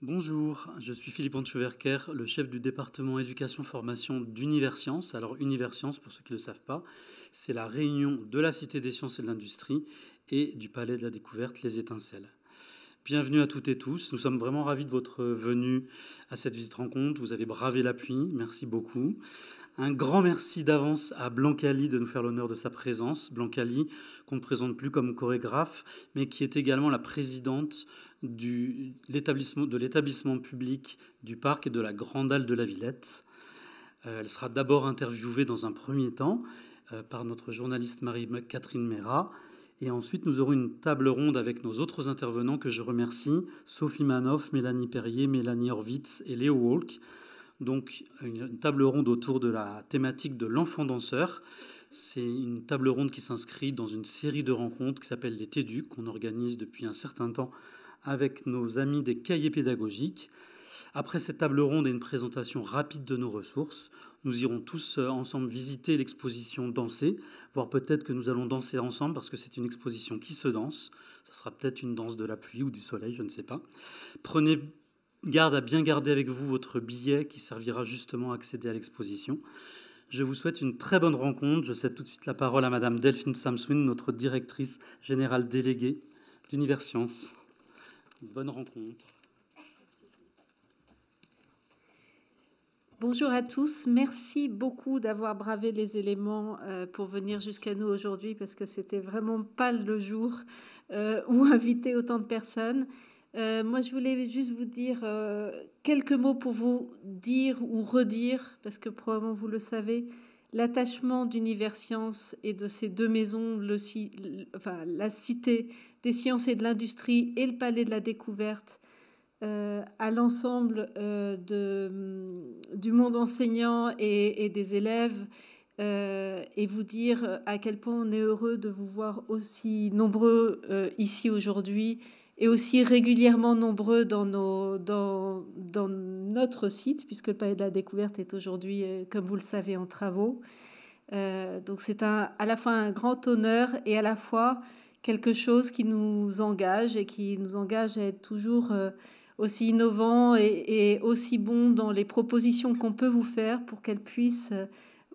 Bonjour, je suis Philippe Ancheverker, le chef du département éducation-formation d'Universcience. Alors Universcience, pour ceux qui ne le savent pas, c'est la réunion de la Cité des sciences et de l'industrie et du Palais de la Découverte, les Étincelles. Bienvenue à toutes et tous, nous sommes vraiment ravis de votre venue à cette visite rencontre. Vous avez bravé la pluie, merci beaucoup. Un grand merci d'avance à Blancali de nous faire l'honneur de sa présence. Blancali, qu'on ne présente plus comme chorégraphe, mais qui est également la présidente de l'établissement public du parc et de la Grande Halle de la Villette. Elle sera d'abord interviewée dans un premier temps par notre journaliste Marie-Catherine Mérat. Et ensuite, nous aurons une table ronde avec nos autres intervenants que je remercie, Sophie Manoff, Mélanie Perrier, Mélanie Horvitz et Léo Walk. Donc, une table ronde autour de la thématique de l'enfant danseur. C'est une table ronde qui s'inscrit dans une série de rencontres qui s'appelle les TEDUC, qu'on organise depuis un certain temps avec nos amis des cahiers pédagogiques. Après cette table ronde et une présentation rapide de nos ressources, nous irons tous ensemble visiter l'exposition Danser, voire peut-être que nous allons danser ensemble parce que c'est une exposition qui se danse. Ça sera peut-être une danse de la pluie ou du soleil, je ne sais pas. Prenez garde à bien garder avec vous votre billet qui servira justement à accéder à l'exposition. Je vous souhaite une très bonne rencontre. Je cède tout de suite la parole à Madame Delphine Samswin, notre directrice générale déléguée d'Universcience. Bonne rencontre. Bonjour à tous, merci beaucoup d'avoir bravé les éléments pour venir jusqu'à nous aujourd'hui parce que c'était vraiment pas le jour où inviter autant de personnes. Moi, je voulais juste vous dire quelques mots pour vous dire ou redire, parce que probablement vous le savez, l'attachement d'Universcience et de ces deux maisons, la Cité des sciences et de l'industrie et le Palais de la Découverte, à l'ensemble du monde enseignant et des élèves, et vous dire à quel point on est heureux de vous voir aussi nombreux ici aujourd'hui et aussi régulièrement nombreux dans notre site, puisque le Palais de la Découverte est aujourd'hui, comme vous le savez, en travaux. Donc c'est à la fois un grand honneur et à la fois quelque chose qui nous engage et qui nous engage à être toujours aussi innovants et aussi bons dans les propositions qu'on peut vous faire pour qu'elles puissent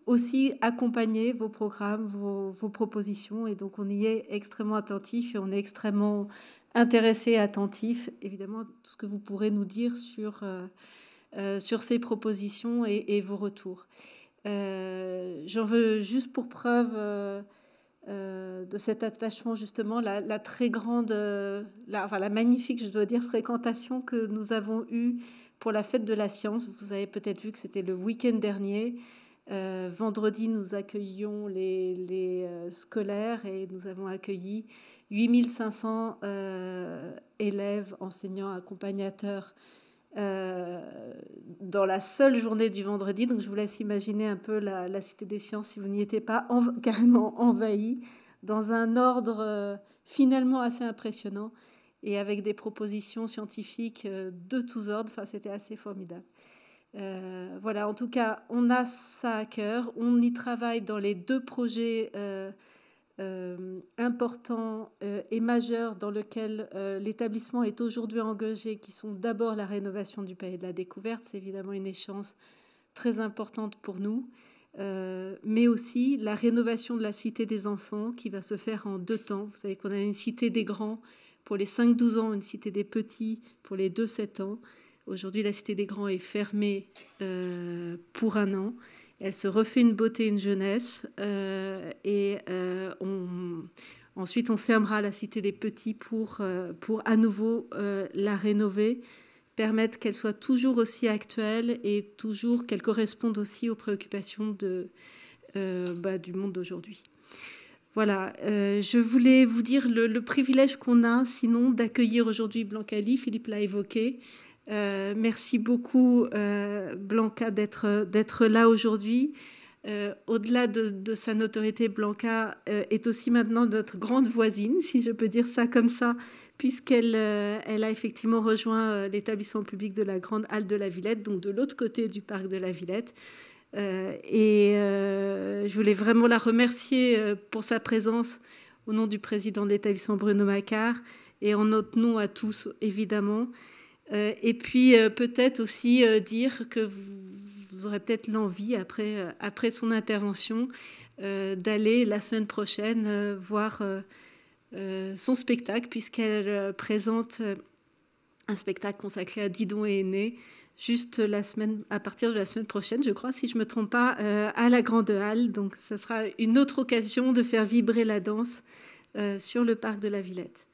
aussi accompagner vos programmes, vos propositions. Et donc on y est extrêmement attentif et on est extrêmement intéressé et attentif, évidemment, tout ce que vous pourrez nous dire sur ces propositions et vos retours. J'en veux juste pour preuve de cet attachement, justement, la très grande, la magnifique, je dois dire, fréquentation que nous avons eue pour la fête de la science. Vous avez peut-être vu que c'était le week-end dernier. Vendredi, nous accueillions les scolaires et nous avons accueilli 8500 élèves, enseignants, accompagnateurs dans la seule journée du vendredi. Donc je vous laisse imaginer un peu la Cité des sciences si vous n'y étiez pas carrément envahi, dans un ordre finalement assez impressionnant et avec des propositions scientifiques de tous ordres. Enfin, c'était assez formidable. Voilà, en tout cas, on a ça à cœur. On y travaille dans les deux projets importants et majeurs dans lesquels l'établissement est aujourd'hui engagé, qui sont d'abord la rénovation du Palais de la Découverte. C'est évidemment une échéance très importante pour nous, mais aussi la rénovation de la Cité des enfants qui va se faire en 2 temps. Vous savez qu'on a une Cité des grands pour les 5-12 ans, une Cité des petits pour les 2-7 ans. Aujourd'hui, la Cité des grands est fermée pour 1 an. Elle se refait une beauté, une jeunesse, et ensuite on fermera la Cité des petits pour à nouveau la rénover, permettre qu'elle soit toujours aussi actuelle et toujours qu'elle corresponde aussi aux préoccupations du monde d'aujourd'hui. Voilà, je voulais vous dire le privilège qu'on a, sinon, d'accueillir aujourd'hui Blancali. Philippe l'a évoqué. Merci beaucoup, Blanca, d'être là aujourd'hui. Au-delà de sa notoriété, Blanca est aussi maintenant notre grande voisine, si je peux dire ça comme ça, puisqu'elle a effectivement rejoint l'établissement public de la Grande Halle de la Villette, donc de l'autre côté du parc de la Villette. Je voulais vraiment la remercier pour sa présence au nom du président de l'établissement Bruno Macquart et en notre nom à tous, évidemment. Et puis peut-être aussi dire que vous aurez peut-être l'envie, après son intervention, d'aller la semaine prochaine voir son spectacle, puisqu'elle présente un spectacle consacré à Didon et Aîné, juste à partir de la semaine prochaine, je crois, si je ne me trompe pas, à la Grande Halle. Donc, ce sera une autre occasion de faire vibrer la danse sur le parc de la Villette.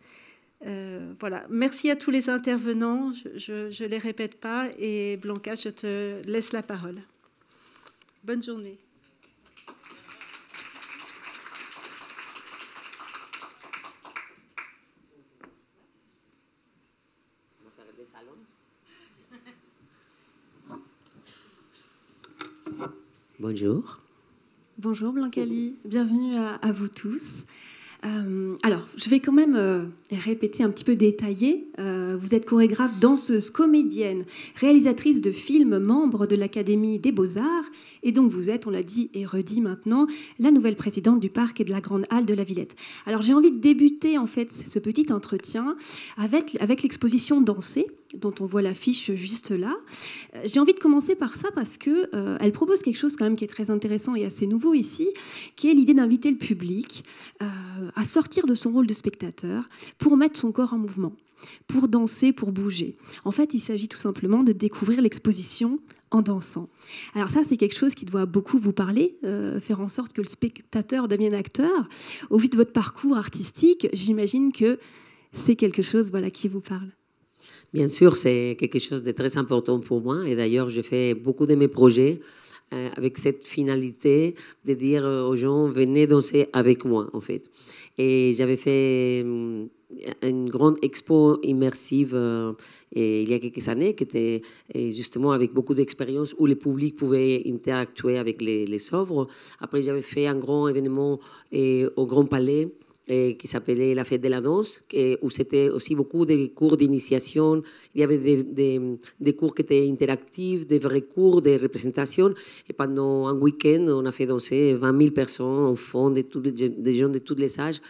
Voilà. Merci à tous les intervenants. Je ne les répète pas. Et Blanca, je te laisse la parole. Bonne journée. Bonjour. Bonjour Blancali, bienvenue à vous tous. Alors, je vais quand même répéter un petit peu détaillé. Vous êtes chorégraphe, danseuse, comédienne, réalisatrice de films, membre de l'Académie des Beaux-Arts. Et donc, vous êtes, on l'a dit et redit maintenant, la nouvelle présidente du parc et de la Grande Halle de la Villette. Alors, j'ai envie de débuter, en fait, ce petit entretien avec l'exposition Danser, dont on voit l'affiche juste là. J'ai envie de commencer par ça parce que elle propose quelque chose quand même qui est très intéressant et assez nouveau ici, qui est l'idée d'inviter le public à sortir de son rôle de spectateur pour mettre son corps en mouvement, pour danser, pour bouger. En fait, il s'agit tout simplement de découvrir l'exposition en dansant. Alors ça, c'est quelque chose qui doit beaucoup vous parler, faire en sorte que le spectateur devienne acteur. Au vu de votre parcours artistique, j'imagine que c'est quelque chose qui vous parle. Bien sûr, c'est quelque chose de très important pour moi. Et d'ailleurs, je fais beaucoup de mes projets avec cette finalité de dire aux gens, venez danser avec moi, en fait. Et j'avais fait une grande expo immersive il y a quelques années, qui était justement avec beaucoup d'expérience, où le public pouvait interactuer avec les œuvres. Après, j'avais fait un grand événement au Grand Palais, qui s'appelait la fête de la danse, où c'était aussi beaucoup de cours d'initiation. Il y avait des cours qui étaient interactifs, des vrais cours de représentation. Et pendant un week-end, on a fait danser 20 000 personnes, enfants, des gens de tous les âges.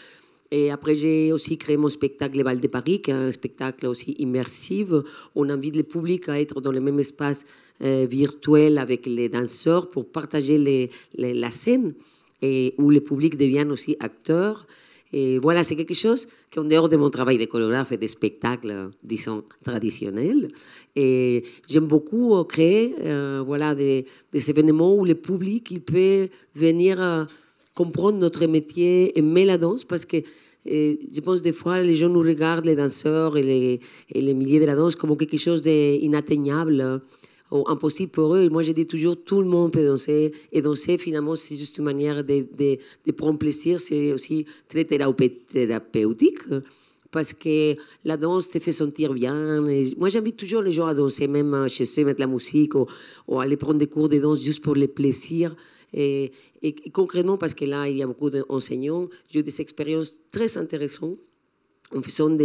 Et après, j'ai aussi créé mon spectacle Les Balles de Paris, qui est un spectacle aussi immersif. On invite le public à être dans le même espace virtuel avec les danseurs pour partager la scène, et où le public devient aussi acteur. Et voilà, c'est quelque chose qui, en dehors de mon travail de chorégraphe et de spectacle, disons, traditionnel. Et j'aime beaucoup créer des événements où le public il peut venir comprendre notre métier, aimer la danse, parce que je pense des fois, les gens nous regardent, les danseurs et les milieux de la danse, comme quelque chose d'inatteignable ou impossible pour eux. Et moi, je dis toujours, tout le monde peut danser. Et danser, finalement, c'est juste une manière de prendre plaisir. C'est aussi très thérapeutique, parce que la danse te fait sentir bien. Et moi, j'invite toujours les gens à danser, même chez eux, mettre la musique ou aller prendre des cours de danse juste pour le plaisir. Et concrètement, parce que là, il y a beaucoup d'enseignants, j'ai eu des expériences très intéressantes en faisant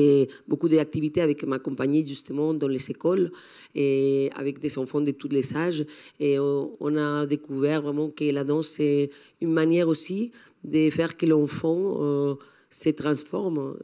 beaucoup d'activités avec ma compagnie, justement, dans les écoles, et avec des enfants de tous les âges. Et on a découvert vraiment que la danse, c'est une manière aussi de faire que l'enfant se transforme.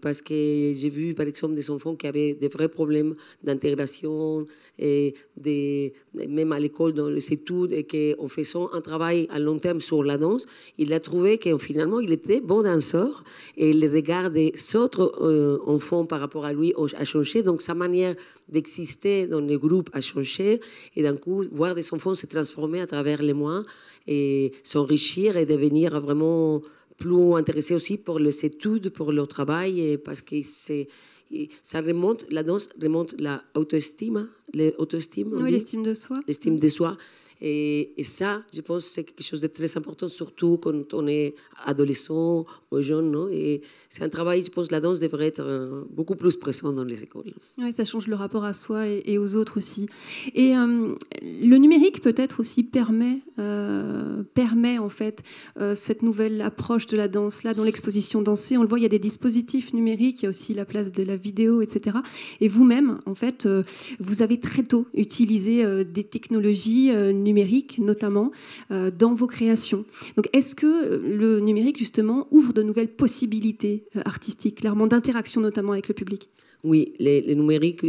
Parce que j'ai vu, par exemple, des enfants qui avaient des vrais problèmes d'intégration, même à l'école, dans les études, et qu'en faisant un travail à long terme sur la danse, il a trouvé que finalement, il était bon danseur, et le regard des autres enfants par rapport à lui a changé. Donc, sa manière d'exister dans le groupe a changé, et d'un coup, voir des enfants se transformer à travers les mois et s'enrichir et devenir vraiment plus intéressés aussi pour les études, pour leur travail, et parce que ça remonte, la danse remonte l'auto-estime, oui, l'estime de soi. L'estime de soi. Et ça, je pense, c'est quelque chose de très important, surtout quand on est adolescent ou jeune. Non? Et c'est un travail, je pense, la danse devrait être beaucoup plus présente dans les écoles. Oui, ça change le rapport à soi et aux autres aussi. Et le numérique, peut-être aussi, permet en fait cette nouvelle approche de la danse. Là, dans l'exposition Danser, on le voit, il y a des dispositifs numériques, il y a aussi la place de la la vidéo, etc. Et vous-même, en fait, vous avez très tôt utilisé des technologies numériques, notamment, dans vos créations. Donc, est-ce que le numérique, justement, ouvre de nouvelles possibilités artistiques, clairement, d'interaction, notamment avec le public? Oui, les numériques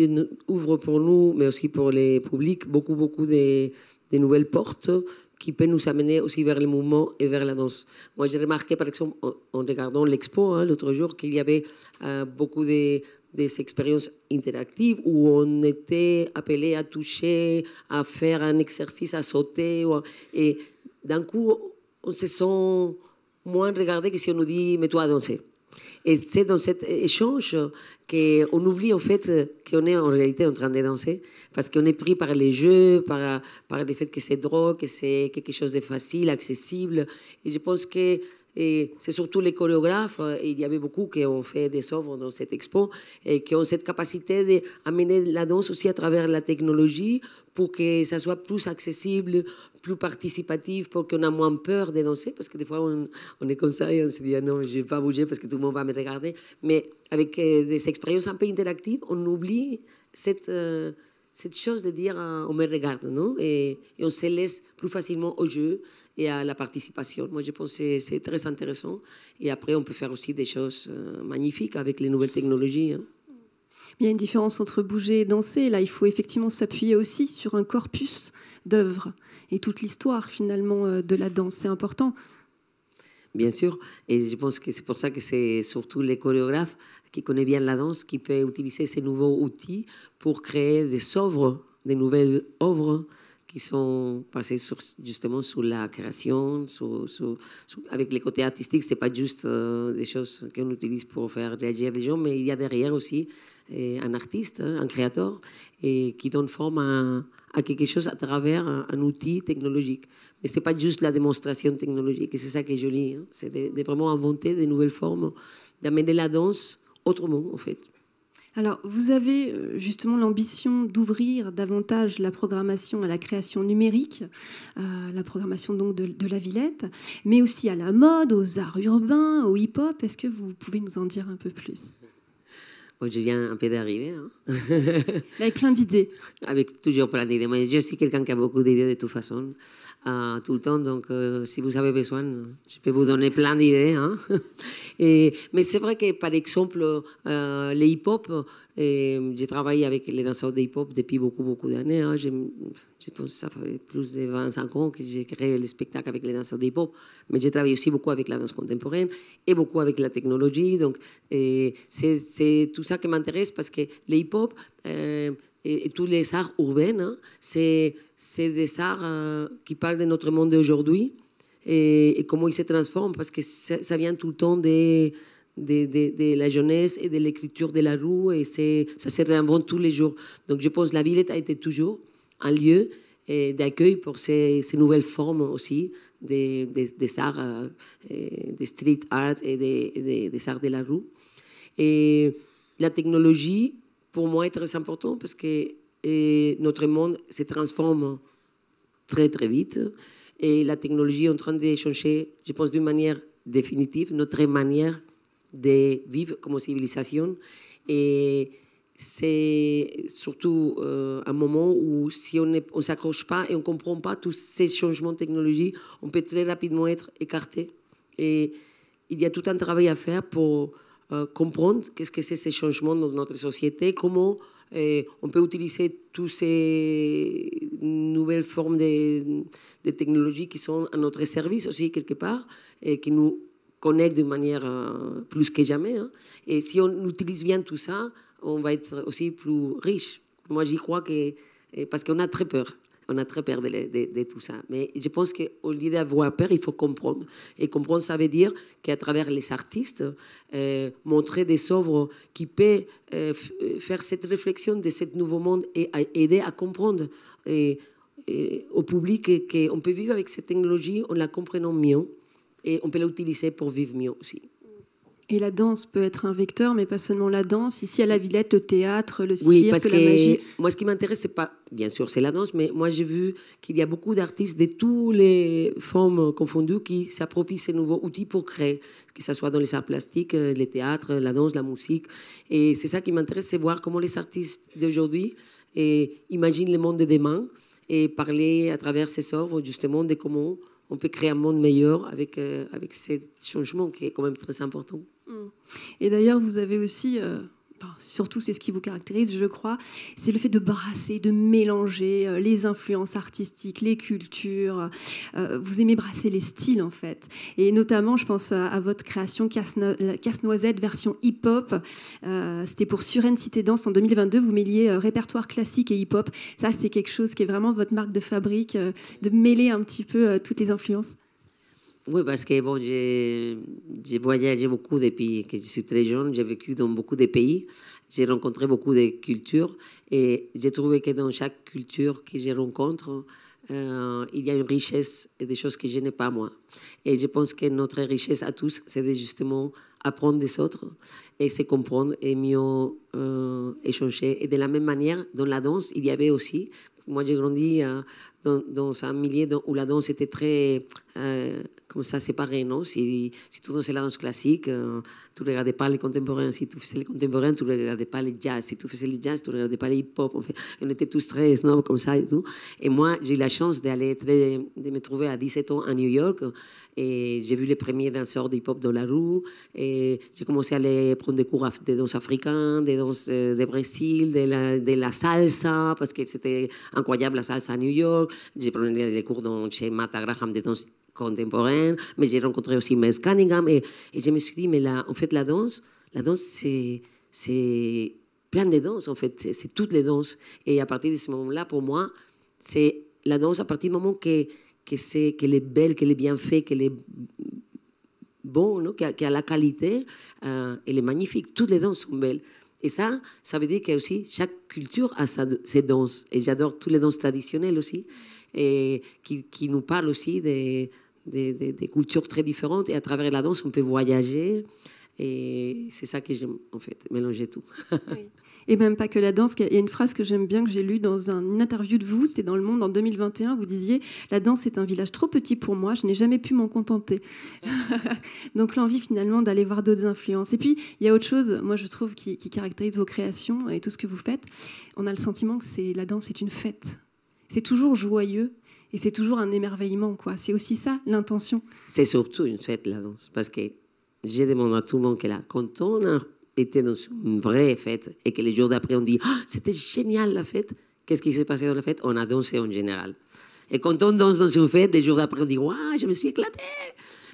ouvrent pour nous, mais aussi pour les publics, beaucoup de nouvelles portes qui peuvent nous amener aussi vers le mouvement et vers la danse. Moi, j'ai remarqué, par exemple, en regardant l'expo l'autre jour, qu'il y avait beaucoup des expériences interactives où on était appelé à toucher, à faire un exercice, à sauter. Et d'un coup, on se sent moins regardé que si on nous dit « mets-toi à danser ». Et c'est dans cet échange qu'on oublie en fait qu'on est en réalité en train de danser, parce qu'on est pris par les jeux, par le fait que c'est drôle, que c'est quelque chose de facile, accessible. Et je pense que c'est surtout les chorégraphes, et il y avait beaucoup qui ont fait des œuvres dans cette expo, et qui ont cette capacité d'amener la danse aussi à travers la technologie pour que ça soit plus accessible, plus participatif, pour qu'on ait moins peur de danser, parce que des fois on est comme ça et on se dit ah non, je ne vais pas bouger parce que tout le monde va me regarder. Mais avec des expériences un peu interactives, on oublie cette chose de dire on me regarde, non? Et on se laisse plus facilement au jeu et à la participation. Moi, je pense que c'est très intéressant. Et après, on peut faire aussi des choses magnifiques avec les nouvelles technologies. Hein. Il y a une différence entre bouger et danser. Là, il faut effectivement s'appuyer aussi sur un corpus d'œuvres et toute l'histoire, finalement, de la danse. C'est important. Bien sûr. Et je pense que c'est pour ça que c'est surtout les chorégraphes qui connaissent bien la danse qui peuvent utiliser ces nouveaux outils pour créer des œuvres, des nouvelles œuvres qui sont basées justement sur la création, avec les côtés artistiques. Ce n'est pas juste des choses qu'on utilise pour faire réagir les gens, mais il y a derrière aussi un artiste, un créateur, et qui donne forme à quelque chose à travers un outil technologique. Mais ce n'est pas juste la démonstration technologique, et c'est ça qui est joli. Hein. C'est de vraiment inventer de nouvelles formes, d'amener la danse autrement, en fait. Alors, vous avez justement l'ambition d'ouvrir davantage la programmation à la création numérique, la programmation donc de la Villette, mais aussi à la mode, aux arts urbains, au hip-hop. Est-ce que vous pouvez nous en dire un peu plus ? Bon, je viens un peu d'arriver. Hein. Avec plein d'idées. Avec toujours plein d'idées. Moi, je suis quelqu'un qui a beaucoup d'idées de toute façon, tout le temps. Donc, si vous avez besoin, je peux vous donner plein d'idées. Hein. Mais c'est vrai que, par exemple, le hip-hop, j'ai travaillé avec les danseurs de hip-hop depuis beaucoup d'années. Hein. Je pense que ça fait plus de 25 ans que j'ai créé le spectacle avec les danseurs de hip-hop. Mais j'ai travaillé aussi beaucoup avec la danse contemporaine et beaucoup avec la technologie. Donc, c'est tout ça qui m'intéresse parce que le hip-hop et tous les arts urbains, hein, c'est des arts qui parlent de notre monde d'aujourd'hui et comment ils se transforment parce que ça vient tout le temps de la jeunesse et de l'écriture de la rue et ça se réinvente tous les jours. Donc je pense que la Villette a été toujours un lieu d'accueil pour ces nouvelles formes aussi des arts, des street art et des arts de la rue. Et la technologie, pour moi, est très importante parce que notre monde se transforme très vite et la technologie est en train de changer, je pense, d'une manière définitive notre manière de vivre comme civilisation. Et c'est surtout un moment où si on ne s'accroche pas et on ne comprend pas tous ces changements de technologie, on peut très rapidement être écarté. Et il y a tout un travail à faire pour comprendre qu'est-ce que c'est ces changements dans notre société, comment on peut utiliser toutes ces nouvelles formes de technologie qui sont à notre service aussi quelque part et qui nous connectent de manière plus que jamais. Hein. Et si on utilise bien tout ça, on va être aussi plus riche. Moi, j'y crois parce qu'on a très peur. On a très peur de tout ça. Mais je pense qu'au lieu d'avoir peur, il faut comprendre. Et comprendre, ça veut dire qu'à travers les artistes, montrer des œuvres qui peuvent faire cette réflexion de ce nouveau monde et aider à comprendre au public qu'on peut vivre avec cette technologie en la comprenant mieux et on peut l'utiliser pour vivre mieux aussi. Et la danse peut être un vecteur, mais pas seulement la danse. Ici, à la Villette, le théâtre, le cirque, Oui, parce la que magie. moi, ce qui m'intéresse, c'est pas, bien sûr, c'est la danse, mais moi, j'ai vu qu'il y a beaucoup d'artistes de toutes les formes confondues qui s'approprient ces nouveaux outils pour créer, que ce soit dans les arts plastiques, les théâtres, la danse, la musique. Et c'est ça qui m'intéresse, c'est voir comment les artistes d'aujourd'hui imaginent le monde de demain et parler à travers ces œuvres, justement, de comment on peut créer un monde meilleur avec ce changement qui est quand même très important. Et d'ailleurs, vous avez aussi, surtout c'est ce qui vous caractérise, je crois, c'est le fait de brasser, de mélanger les influences artistiques, les cultures. Vous aimez brasser les styles, en fait. Et notamment, je pense à votre création Casse-Noisette version hip-hop. C'était pour Suresnes Cité Danse en 2022. Vous mêliez répertoire classique et hip-hop. Ça, c'est quelque chose qui est vraiment votre marque de fabrique, de mêler un petit peu toutes les influences. Oui, parce que bon, j'ai voyagé beaucoup depuis que je suis très jeune. J'ai vécu dans beaucoup de pays. J'ai rencontré beaucoup de cultures. Et j'ai trouvé que dans chaque culture que je rencontre, il y a une richesse et des choses que je n'ai pas moi. Et je pense que notre richesse à tous, c'est de justement apprendre des autres et se comprendre et mieux échanger. Et de la même manière, dans la danse, il y avait aussi... Moi, j'ai grandi dans un milieu où la danse était très... comme ça, séparé, non? Si tu dansais la danse classique, tu ne regardais pas les contemporains. Si tu faisais les contemporains, tu ne regardais pas les jazz. Si tu faisais les jazz, tu ne regardais pas les hip-hop. En fait, on était tous très snobs comme ça et tout. Et moi, j'ai eu la chance de me trouver à 17 ans à New York. Et j'ai vu les premiers danseurs de hip-hop dans la rue. Et j'ai commencé à aller prendre des cours de danse africaine, de danse de Brésil, de la salsa, parce que c'était incroyable la salsa à New York. J'ai pris des cours chez Martha Graham de danse contemporaine, mais j'ai rencontré aussi Mel Cunningham et je me suis dit, mais en fait, la danse c'est plein de danses, en fait, c'est toutes les danses. Et à partir de ce moment-là, pour moi, c'est la danse à partir du moment qu'elle est belle, qu'elle est bien faite, qu'elle est bonne, no? Qu'elle a la qualité, elle est magnifique. Toutes les danses sont belles. Et ça veut dire que aussi chaque culture a ses danses. Et j'adore toutes les danses traditionnelles aussi, et qui nous parlent aussi des cultures très différentes. Et à travers la danse, on peut voyager. Et c'est ça que j'aime, en fait, mélanger tout. Oui. Et même pas que la danse. Il y a une phrase que j'aime bien, que j'ai lue dans une interview de vous, c'était dans Le Monde en 2021. Vous disiez « La danse est un village trop petit pour moi, je n'ai jamais pu m'en contenter. » Donc l'envie finalement d'aller voir d'autres influences. Et puis, il y a autre chose, moi je trouve, qui caractérise vos créations et tout ce que vous faites. On a le sentiment que la danse est une fête. C'est toujours joyeux. Et c'est toujours un émerveillement, quoi. C'est aussi ça, l'intention. C'est surtout une fête, la danse. Parce que je demande à tout le monde que là, quand on a été dans une vraie fête et que les jours d'après, on dit oh, « C'était génial, la fête !» Qu'est-ce qui s'est passé dans la fête? On a dansé en général. Et quand on danse dans une fête, les jours d'après, on dit « Waouh, je me suis éclatée !»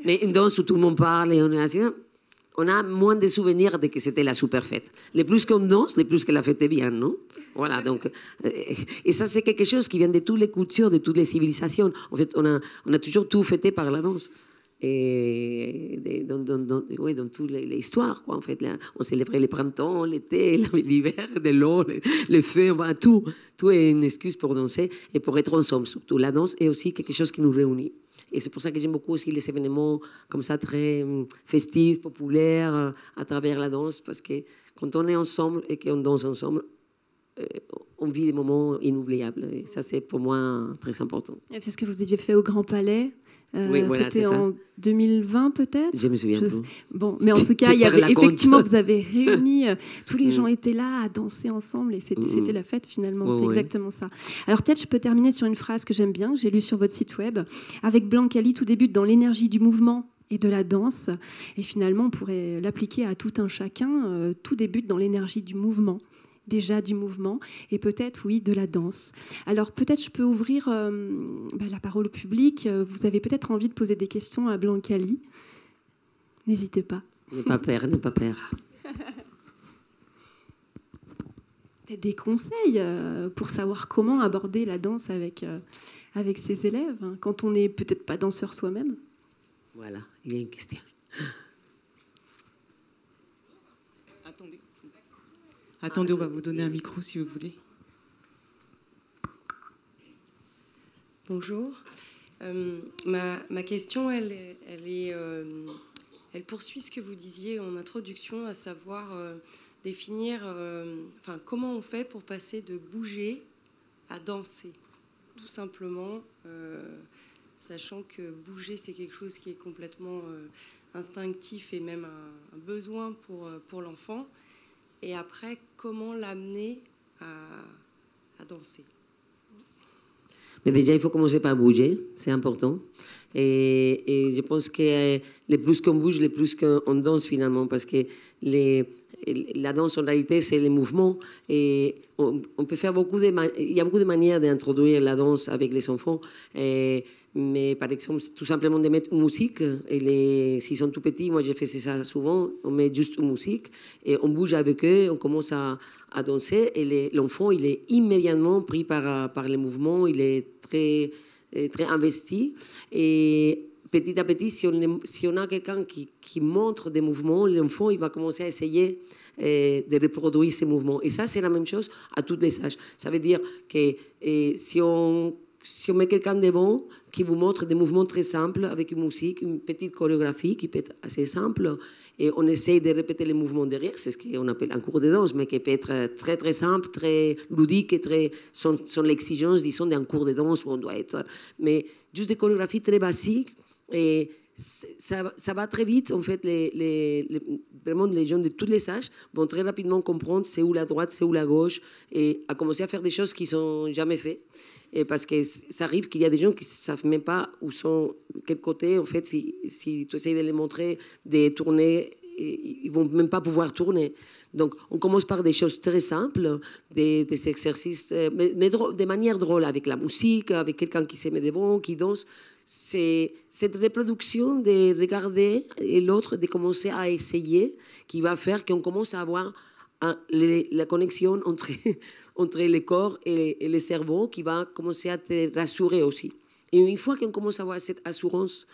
Mais une danse où tout le monde parle et on a moins de souvenirs de que c'était la super fête. Les plus qu'on danse, les plus que la fête est bien, non? Voilà, donc... et ça, c'est quelque chose qui vient de toutes les cultures, de toutes les civilisations. En fait, on a toujours tout fêté par la danse. Et dans toutes les histoires, quoi, en fait. Là, on célébrait le printemps, l'été, l'hiver, de l'eau, le feu, voilà, tout. Tout est une excuse pour danser et pour être ensemble, surtout. La danse est aussi quelque chose qui nous réunit. Et c'est pour ça que j'aime beaucoup aussi les événements comme ça, très festifs, populaires, à travers la danse, parce que quand on est ensemble et qu'on danse ensemble, on vit des moments inoubliables. Et ça, c'est pour moi très important. Et c'est ce que vous aviez fait au Grand Palais. Oui, voilà, c'était en 2020 peut-être. Je me souviens plus. Bon, mais en tout cas, il y avait effectivement, vous avez réuni, tous les gens étaient là à danser ensemble et c'était la fête finalement. C'est exactement ça. Alors peut-être je peux terminer sur une phrase que j'aime bien, que j'ai lue sur votre site web. Avec Blancali, tout débute dans l'énergie du mouvement et de la danse. Et finalement, on pourrait l'appliquer à tout un chacun. Tout débute dans l'énergie du mouvement. Déjà du mouvement et peut-être, oui, de la danse. Alors peut-être je peux ouvrir la parole au public. Vous avez peut-être envie de poser des questions à Blancali. N'hésitez pas. N'aie pas peur, n'aie pas peur. Peut-être des conseils pour savoir comment aborder la danse avec ses élèves, hein, quand on n'est peut-être pas danseur soi-même. Voilà, il y a une question. Attendez, on va vous donner un micro si vous voulez. Bonjour. Ma question, elle est elle poursuit ce que vous disiez en introduction, à savoir définir comment on fait pour passer de bouger à danser, tout simplement, sachant que bouger, c'est quelque chose qui est complètement instinctif et même un besoin pour l'enfant. Et après, comment l'amener à danser? Mais déjà, il faut commencer par bouger, c'est important. Et je pense que le plus qu'on bouge, le plus qu'on danse finalement, parce que la danse en réalité, c'est les mouvements. Et on peut faire il y a beaucoup de manières d'introduire la danse avec les enfants. Mais par exemple, tout simplement de mettre une musique. S'ils sont tout petits, moi j'ai fait ça souvent, on met juste une musique et on bouge avec eux, on commence à danser. Et l'enfant, il est immédiatement pris par les mouvements, il est très, très investi. Et petit à petit, si on a quelqu'un qui montre des mouvements, l'enfant il va commencer à essayer de reproduire ces mouvements. Et ça, c'est la même chose à tous les âges. Ça veut dire que si on met quelqu'un devant qui vous montre des mouvements très simples avec une musique, une petite chorégraphie qui peut être assez simple, et on essaye de répéter les mouvements derrière, c'est ce qu'on appelle un cours de danse, mais qui peut être très très simple, très ludique, et sans l'exigence, disons, d'un cours de danse où on doit être. Mais juste des chorégraphies très basiques, et ça va très vite. En fait, vraiment, les gens de tous les âges vont très rapidement comprendre c'est où la droite, c'est où la gauche, et à commencer à faire des choses qu'ils n'ont jamais fait. Et parce que ça arrive qu'il y a des gens qui ne savent même pas où sont, quel côté, en fait, si tu essayes de les montrer, de tourner, ils ne vont même pas pouvoir tourner. Donc, on commence par des choses très simples, des exercices, mais de manière drôle, avec la musique, avec quelqu'un qui se met devant, qui danse. C'est cette reproduction de regarder et l'autre, de commencer à essayer, qui va faire qu'on commence à avoir la connexion entre le corps et le cerveau, qui va commencer à te rassurer aussi. Et une fois qu'on commence à avoir cette assurance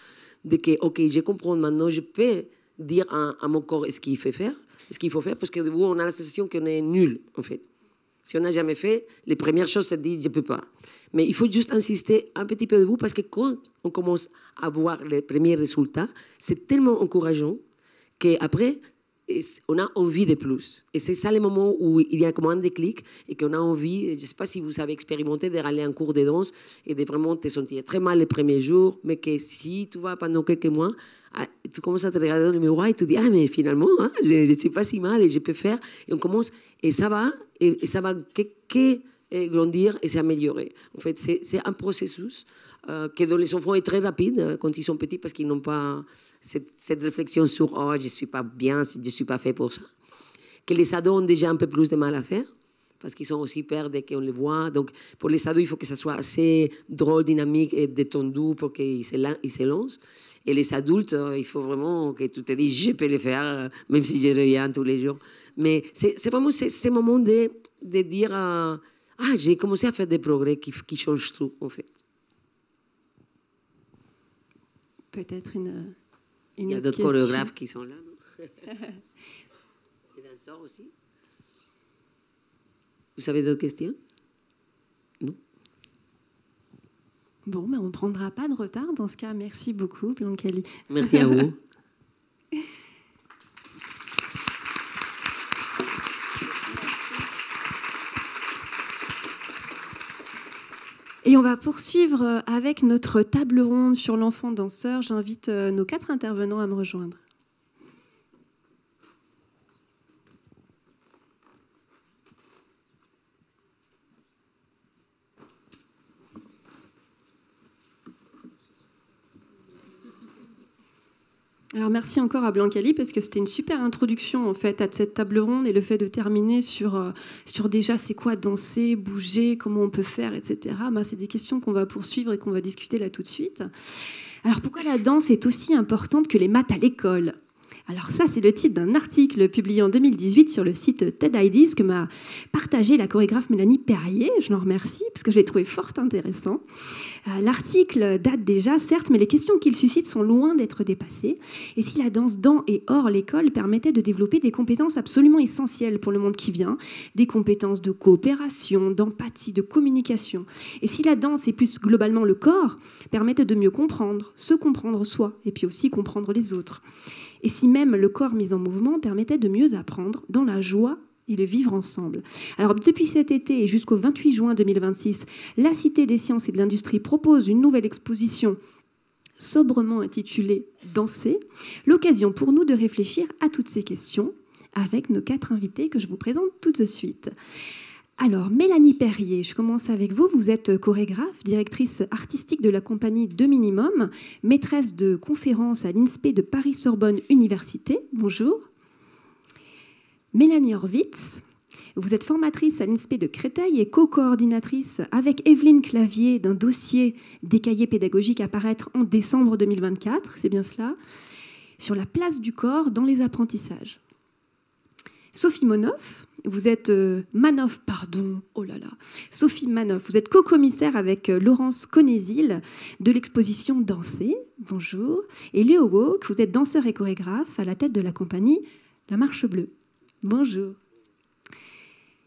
de que, OK, je comprends maintenant, je peux dire à mon corps ce qu'il faut faire, parce qu'au début, on a la sensation qu'on est nul, en fait. Si on n'a jamais fait, les premières choses, c'est de dire « je ne peux pas ». Mais il faut juste insister un petit peu debout, parce que quand on commence à voir les premiers résultats, c'est tellement encourageant qu'après, on a envie de plus. Et c'est ça le moment où il y a comme un déclic et qu'on a envie, je ne sais pas si vous avez expérimenté d'aller en cours de danse et de vraiment te sentir très mal les premiers jours, mais que si tu vas pendant quelques mois, tu commences à te regarder dans le miroir et tu te dis « ah, mais finalement, hein, je ne suis pas si mal et je peux faire ». Et on commence, et ça va grandir et s'améliorer. En fait, c'est un processus qui dans les enfants est très rapide quand ils sont petits parce qu'ils n'ont pas cette réflexion sur « oh, je ne suis pas bien, je ne suis pas fait pour ça ». Que les ados ont déjà un peu plus de mal à faire parce qu'ils sont aussi peurs dès qu'on les voit. Donc, pour les ados, il faut que ça soit assez drôle, dynamique et détendu pour qu'ils se lancent. Et les adultes, il faut vraiment que tu te dises « je peux le faire, même si je reviens tous les jours ». Mais c'est vraiment ce moment de dire « ah, j'ai commencé à faire des progrès qui changent tout, en fait ». Peut-être une il y a d'autres chorégraphes qui sont là, non? Les danseurs aussi. Vous avez d'autres questions? Non? Bon, mais on ne prendra pas de retard dans ce cas. Merci beaucoup, Blancali. Merci à vous. Et on va poursuivre avec notre table ronde sur l'enfant danseur. J'invite nos 4 intervenants à me rejoindre. Alors merci encore à Blancali parce que c'était une super introduction en fait à cette table ronde et le fait de terminer sur déjà c'est quoi danser, bouger, comment on peut faire, etc. C'est des questions qu'on va poursuivre et qu'on va discuter là tout de suite. Alors pourquoi la danse est aussi importante que les maths à l'école ? Alors ça, c'est le titre d'un article publié en 2018 sur le site TED Ideas que m'a partagé la chorégraphe Mélanie Perrier. Je l'en remercie parce que je l'ai trouvé fort intéressant. L'article date déjà, certes, mais les questions qu'il suscite sont loin d'être dépassées. Et si la danse dans et hors l'école permettait de développer des compétences absolument essentielles pour le monde qui vient, des compétences de coopération, d'empathie, de communication. Et si la danse et plus globalement le corps permettait de mieux comprendre, se comprendre soi et puis aussi comprendre les autres. Et si même le corps mis en mouvement permettait de mieux apprendre dans la joie et le vivre ensemble. Alors, depuis cet été et jusqu'au 28 juin 2026, la Cité des sciences et de l'industrie propose une nouvelle exposition sobrement intitulée « Danser », l'occasion pour nous de réfléchir à toutes ces questions avec nos 4 invités que je vous présente tout de suite. Alors, Mélanie Perrier, je commence avec vous. Vous êtes chorégraphe, directrice artistique de la compagnie De Minimum, maîtresse de conférences à l'INSPE de Paris-Sorbonne Université. Bonjour. Mélanie Horvitz, vous êtes formatrice à l'INSPE de Créteil et co-coordinatrice avec Evelyne Clavier d'un dossier des cahiers pédagogiques à paraître en décembre 2024, c'est bien cela, sur la place du corps dans les apprentissages. Sophie Manoff, vous êtes Sophie Manoff, vous êtes co-commissaire avec Laurence Conésil de l'exposition Danser. Bonjour. Et Léo Wauque, vous êtes danseur et chorégraphe à la tête de la compagnie La Marche Bleue. Bonjour.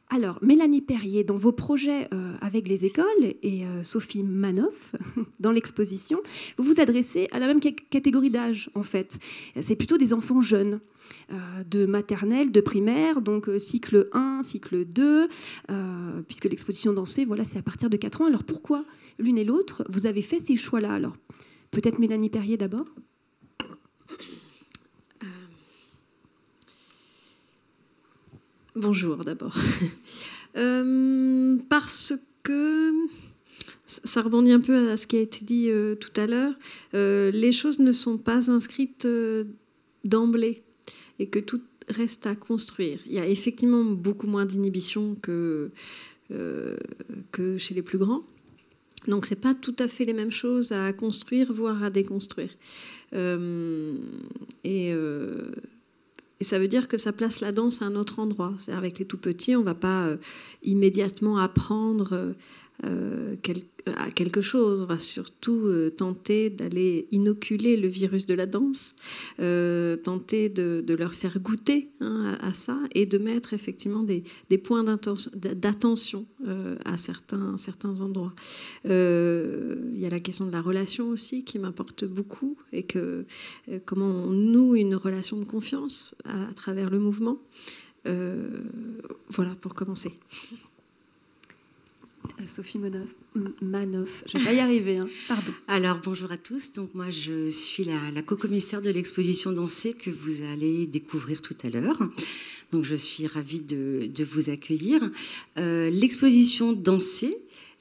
Alors, Mélanie Perrier, dans vos projets avec les écoles, et Sophie Manoff, dans l'exposition, vous vous adressez à la même catégorie d'âge, en fait. C'est plutôt des enfants jeunes, de maternelle, de primaire, donc cycle 1, cycle 2, puisque l'exposition Danser, voilà, c'est à partir de 4 ans. Alors, pourquoi l'une et l'autre, vous avez fait ces choix-là? Alors, peut-être Mélanie Perrier d'abord. Bonjour d'abord. Parce que ça rebondit un peu à ce qui a été dit tout à l'heure. Les choses ne sont pas inscrites d'emblée et que tout reste à construire. Il y a effectivement beaucoup moins d'inhibition que chez les plus grands. Donc c'est pas tout à fait les mêmes choses à construire, voire à déconstruire. Et ça veut dire que ça place la danse à un autre endroit. C'est avec les tout-petits, on ne va pas immédiatement apprendre à quelque chose. On va surtout tenter d'aller inoculer le virus de la danse, tenter de leur faire goûter à ça et de mettre effectivement des points d'attention à certains endroits. Il y a la question de la relation aussi qui m'importe beaucoup et comment on noue une relation de confiance à travers le mouvement. Voilà, pour commencer. Sophie Manoff, je ne vais pas y arriver, hein. Pardon. Alors, bonjour à tous. Donc, moi, je suis la co-commissaire de l'exposition Danser que vous allez découvrir tout à l'heure. Donc, je suis ravie de vous accueillir. L'exposition Danser,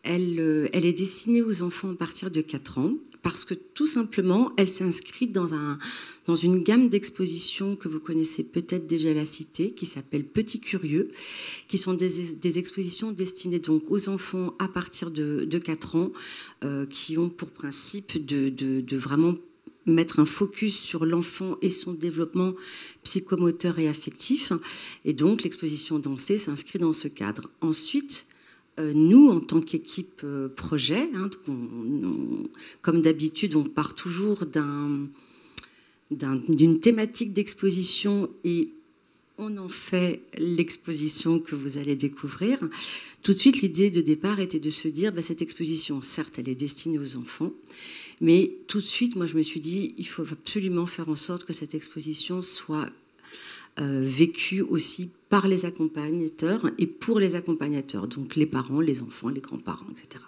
elle est destinée aux enfants à partir de 4 ans parce que, tout simplement, elle s'inscrit dans une gamme d'expositions que vous connaissez peut-être déjà à la Cité, qui s'appelle Petits Curieux, qui sont des expositions destinées donc aux enfants à partir de 4 ans, qui ont pour principe de vraiment mettre un focus sur l'enfant et son développement psychomoteur et affectif. Et donc, l'exposition Danser s'inscrit dans ce cadre. Ensuite, nous, en tant qu'équipe projet, comme d'habitude, on part toujours d'une thématique d'exposition et on en fait l'exposition que vous allez découvrir. Tout de suite, l'idée de départ était de se dire, cette exposition, certes, elle est destinée aux enfants, mais tout de suite, moi, je me suis dit, il faut absolument faire en sorte que cette exposition soit vécue aussi par les accompagnateurs et pour les accompagnateurs, donc les parents, les enfants, les grands-parents, etc.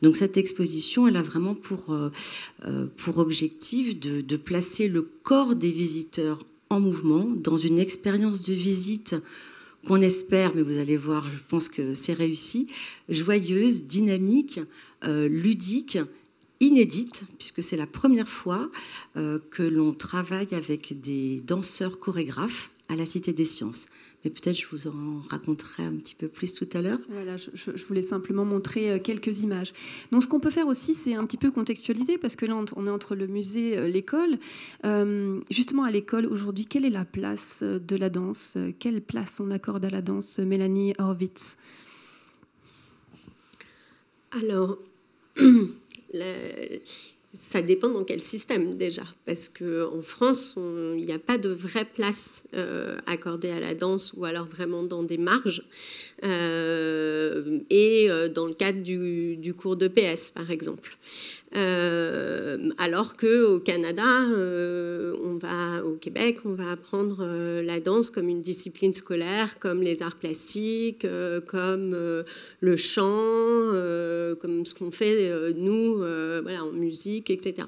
Donc cette exposition, elle a vraiment pour objectif de placer le corps des visiteurs en mouvement dans une expérience de visite qu'on espère, mais vous allez voir, je pense que c'est réussi, joyeuse, dynamique, ludique, inédite, puisque c'est la première fois que l'on travaille avec des danseurs chorégraphes à la Cité des Sciences. Mais peut-être je vous en raconterai un petit peu plus tout à l'heure. Voilà, je voulais simplement montrer quelques images. Donc, ce qu'on peut faire aussi, c'est un petit peu contextualiser, parce que là, on est entre le musée et l'école. Justement, à l'école, aujourd'hui, quelle est la place de la danse? Quelle place on accorde à la danse, Mélanie Horvitz? Alors, ça dépend dans quel système déjà, parce qu'en France, il n'y a pas de vraie place accordée à la danse, ou alors vraiment dans des marges, et dans le cadre du cours de PS, par exemple. Alors qu'au Canada, au Québec, on va apprendre la danse comme une discipline scolaire, comme les arts plastiques, comme le chant, comme ce qu'on fait nous, voilà, en musique, etc.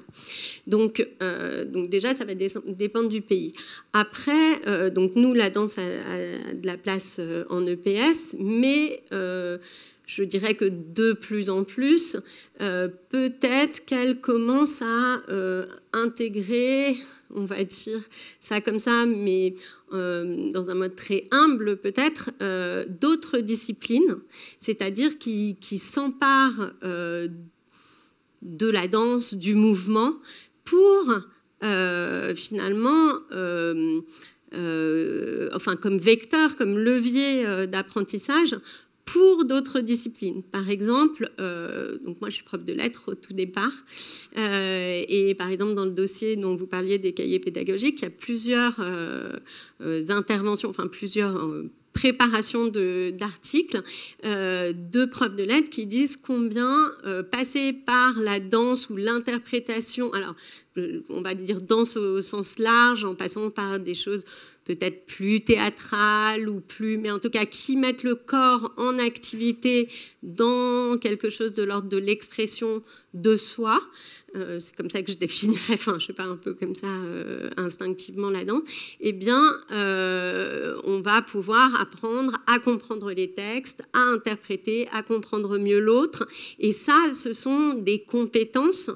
Donc déjà, ça va dépendre du pays. Après, donc nous, la danse a de la place en EPS, mais je dirais que de plus en plus, peut-être qu'elle commence à intégrer, on va dire ça comme ça, mais dans un mode très humble peut-être, d'autres disciplines, c'est-à-dire qui s'emparent de la danse, du mouvement, pour finalement, enfin comme vecteur, comme levier d'apprentissage, pour d'autres disciplines. Par exemple, donc moi je suis prof de lettres au tout départ, et par exemple dans le dossier dont vous parliez des cahiers pédagogiques, il y a plusieurs interventions, enfin plusieurs préparations d'articles de profs de lettres qui disent combien passer par la danse ou l'interprétation, alors on va dire danse au sens large, en passant par des choses peut-être plus théâtrales ou plus, mais en tout cas qui mettent le corps en activité dans quelque chose de l'ordre de l'expression de soi. C'est comme ça que je définirais, enfin je sais pas, un peu comme ça instinctivement la danse. Eh bien, on va pouvoir apprendre à comprendre les textes, à interpréter, à comprendre mieux l'autre. Et ça, ce sont des compétences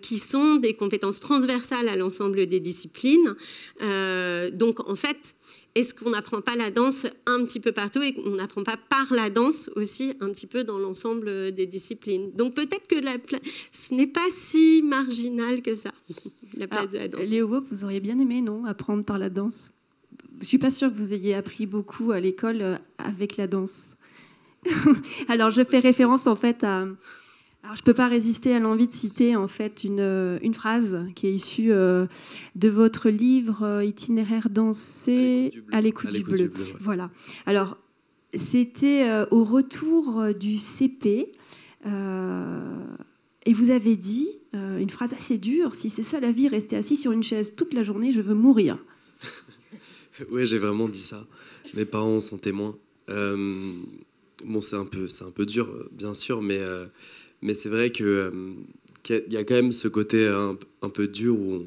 qui sont des compétences transversales à l'ensemble des disciplines. Donc en fait, est-ce qu'on n'apprend pas la danse un petit peu partout et qu'on n'apprend pas par la danse aussi un petit peu dans l'ensemble des disciplines? Donc peut-être que ce n'est pas si marginal que ça, la place de la danse. Léo Wauque, vous auriez bien aimé, non, apprendre par la danse? Je ne suis pas sûre que vous ayez appris beaucoup à l'école avec la danse. Alors je fais référence en fait à... Alors, je ne peux pas résister à l'envie de citer en fait une phrase qui est issue de votre livre Itinéraire dansé à l'écoute du bleu. Ouais. Voilà. Alors, c'était au retour du CP et vous avez dit une phrase assez dure: si c'est ça la vie, rester assis sur une chaise toute la journée, je veux mourir. Oui, j'ai vraiment dit ça. Mes parents sont témoins. Bon, c'est un peu dur, bien sûr, mais c'est vrai qu'il y a quand même ce côté un peu dur où,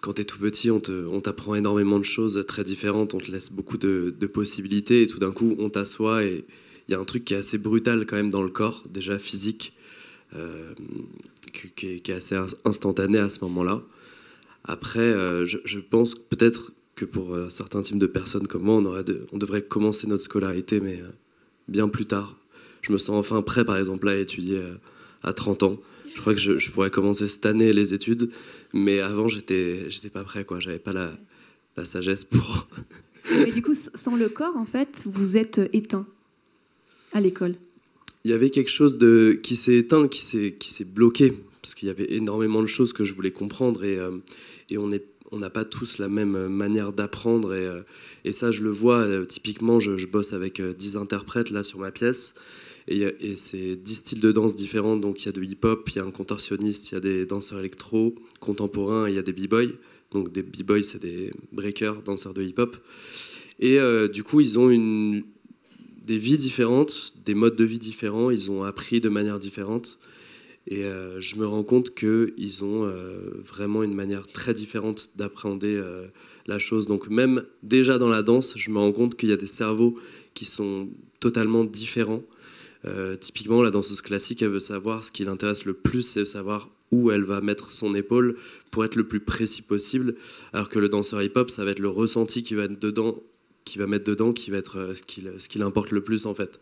quand tu es tout petit, on t'apprend énormément de choses très différentes, on te laisse beaucoup de possibilités, et tout d'un coup, on t'assoit et il y a un truc qui est assez brutal quand même dans le corps, déjà physique, qui est assez instantané à ce moment-là. Après, je pense peut-être que pour certains types de personnes comme moi, on devrait commencer notre scolarité, mais bien plus tard. Je me sens enfin prêt, par exemple, à étudier à 30 ans. Je crois que je pourrais commencer cette année les études, mais avant, j'étais pas prêt, quoi. J'avais pas la sagesse pour... Mais du coup, sans le corps, en fait, vous êtes éteint à l'école. Il y avait quelque chose qui s'est éteint, qui s'est bloqué, parce qu'il y avait énormément de choses que je voulais comprendre, et on n'a pas tous la même manière d'apprendre, et ça, je le vois. Typiquement, je bosse avec 10 interprètes là sur ma pièce, et c'est 10 styles de danse différents. Donc il y a de hip-hop, il y a un contorsionniste, il y a des danseurs électro, contemporains, et il y a des b-boys. Donc des b-boys, c'est des breakers, danseurs de hip-hop. Et du coup, ils ont des vies différentes, des modes de vie différents, ils ont appris de manière différente. Et je me rends compte qu'ils ont vraiment une manière très différente d'appréhender la chose. Donc même déjà dans la danse, je me rends compte qu'il y a des cerveaux qui sont totalement différents. Typiquement, la danseuse classique, elle veut savoir ce qui l'intéresse le plus, c'est de savoir où elle va mettre son épaule pour être le plus précis possible. Alors que le danseur hip-hop, ça va être le ressenti qui va être dedans, qui va mettre dedans, qui va être ce qui l'importe le plus en fait.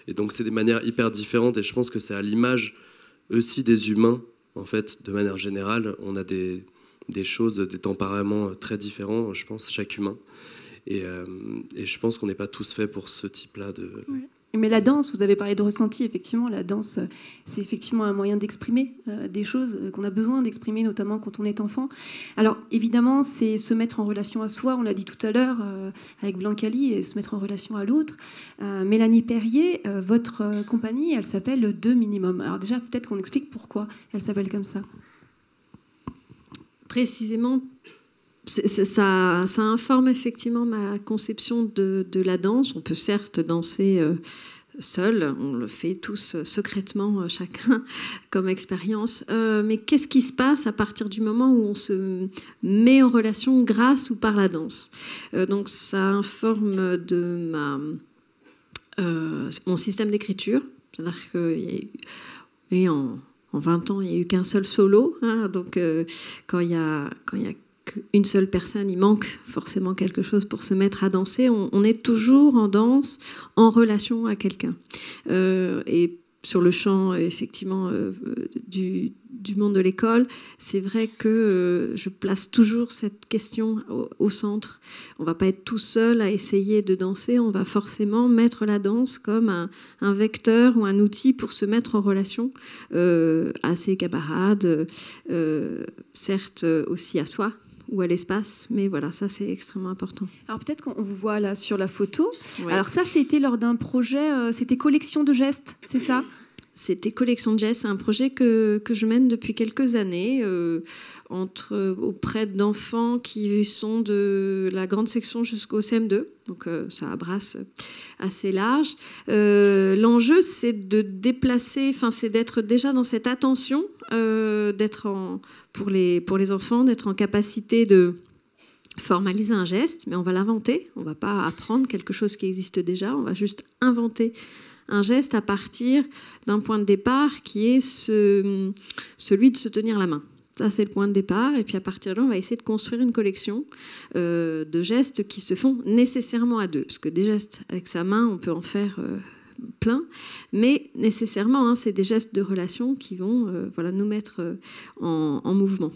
Et donc c'est des manières hyper différentes, et je pense que c'est à l'image aussi des humains, en fait, de manière générale. On a des choses, des tempéraments très différents, je pense, chaque humain. Et je pense qu'on n'est pas tous faits pour ce type-là Mais la danse, vous avez parlé de ressenti, effectivement, la danse, c'est effectivement un moyen d'exprimer des choses qu'on a besoin d'exprimer, notamment quand on est enfant. Alors, évidemment, c'est se mettre en relation à soi, on l'a dit tout à l'heure avec Blancali, et se mettre en relation à l'autre. Mélanie Perrier, votre compagnie, elle s'appelle Deux Minimum. Alors déjà, peut-être qu'on explique pourquoi elle s'appelle comme ça. Précisément, ça informe effectivement ma conception de la danse. On peut certes danser seul, on le fait tous secrètement, chacun comme expérience. Mais qu'est-ce qui se passe à partir du moment où on se met en relation grâce ou par la danse? Donc ça informe de mon système d'écriture. C'est-à-dire qu'il y a eu, en 20 ans, il n'y a eu qu'un seul solo. Hein, donc quand il y a une seule personne, il manque forcément quelque chose pour se mettre à danser. On est toujours en danse, en relation à quelqu'un. Et sur le champ, effectivement, du monde de l'école, c'est vrai que je place toujours cette question au centre. On ne va pas être tout seul à essayer de danser, on va forcément mettre la danse comme un vecteur ou un outil pour se mettre en relation à ses camarades, certes aussi à soi, ou à l'espace, mais voilà, ça c'est extrêmement important. Alors peut-être qu'on vous voit là sur la photo. Ouais. Alors ça, c'était lors d'un projet, c'était collection de gestes, c'est ça? C'était collection de gestes, c'est un projet que je mène depuis quelques années auprès d'enfants qui sont de la grande section jusqu'au CM2, donc ça brasse assez large. L'enjeu, c'est de déplacer, c'est d'être déjà dans cette attention, pour les enfants, d'être en capacité de formaliser un geste, mais on va l'inventer, on ne va pas apprendre quelque chose qui existe déjà, on va juste inventer un geste à partir d'un point de départ qui est celui de se tenir la main. Ça, c'est le point de départ. Et puis, à partir de là, on va essayer de construire une collection de gestes qui se font nécessairement à deux. Parce que des gestes avec sa main, on peut en faire plein. Mais nécessairement, c'est des gestes de relation qui vont nous mettre en mouvement.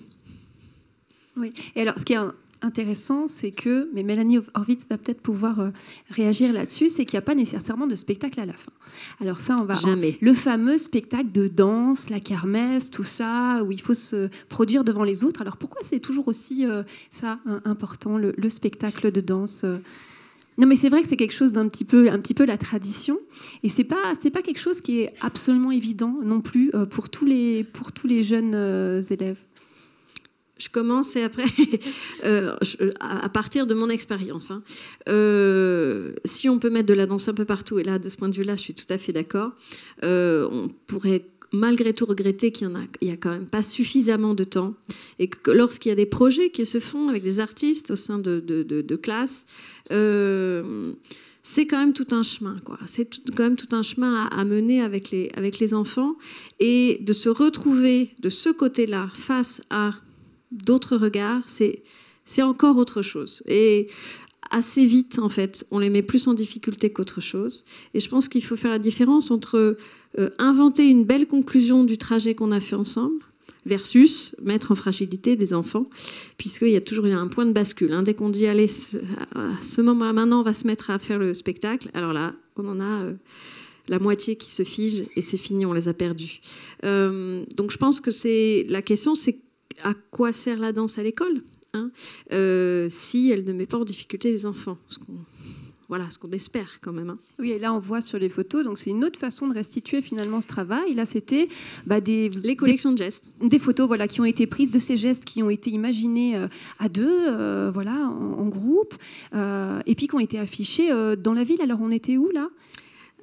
Oui. Et alors, ce qui est intéressant, c'est que, mais Mélanie Horvitz va peut-être pouvoir réagir là-dessus, c'est qu'il n'y a pas nécessairement de spectacle à la fin. Alors ça, on va... Jamais. Le fameux spectacle de danse, la kermesse, tout ça, où il faut se produire devant les autres. Alors pourquoi c'est toujours aussi important, le spectacle de danse Non, mais c'est vrai que c'est quelque chose un petit peu la tradition, et c'est pas quelque chose qui est absolument évident non plus pour tous les jeunes élèves. Je commence et après, à partir de mon expérience. Si on peut mettre de la danse un peu partout, et là, de ce point de vue-là, je suis tout à fait d'accord, on pourrait malgré tout regretter qu'il y a quand même pas suffisamment de temps, et que lorsqu'il y a des projets qui se font avec des artistes au sein de classes, c'est quand même tout un chemin, quoi. C'est quand même tout un chemin à mener avec les enfants, et de se retrouver de ce côté-là face à d'autres regards, c'est encore autre chose. Et assez vite, en fait, on les met plus en difficulté qu'autre chose. Et je pense qu'il faut faire la différence entre inventer une belle conclusion du trajet qu'on a fait ensemble versus mettre en fragilité des enfants, puisqu'il y a toujours un point de bascule. Dès qu'on dit, allez, à ce moment-là, maintenant, on va se mettre à faire le spectacle, alors là, on en a... la moitié qui se fige, et c'est fini, on les a perdus. Donc je pense que la question, c'est à quoi sert la danse à l'école, si elle ne met pas en difficulté les enfants, ce qu'on espère quand même. Oui, et là on voit sur les photos, donc c'est une autre façon de restituer finalement ce travail. Là c'était les collections de gestes, des photos qui ont été prises de ces gestes qui ont été imaginés à deux, en groupe, et puis qui ont été affichés dans la ville. Alors on était où là?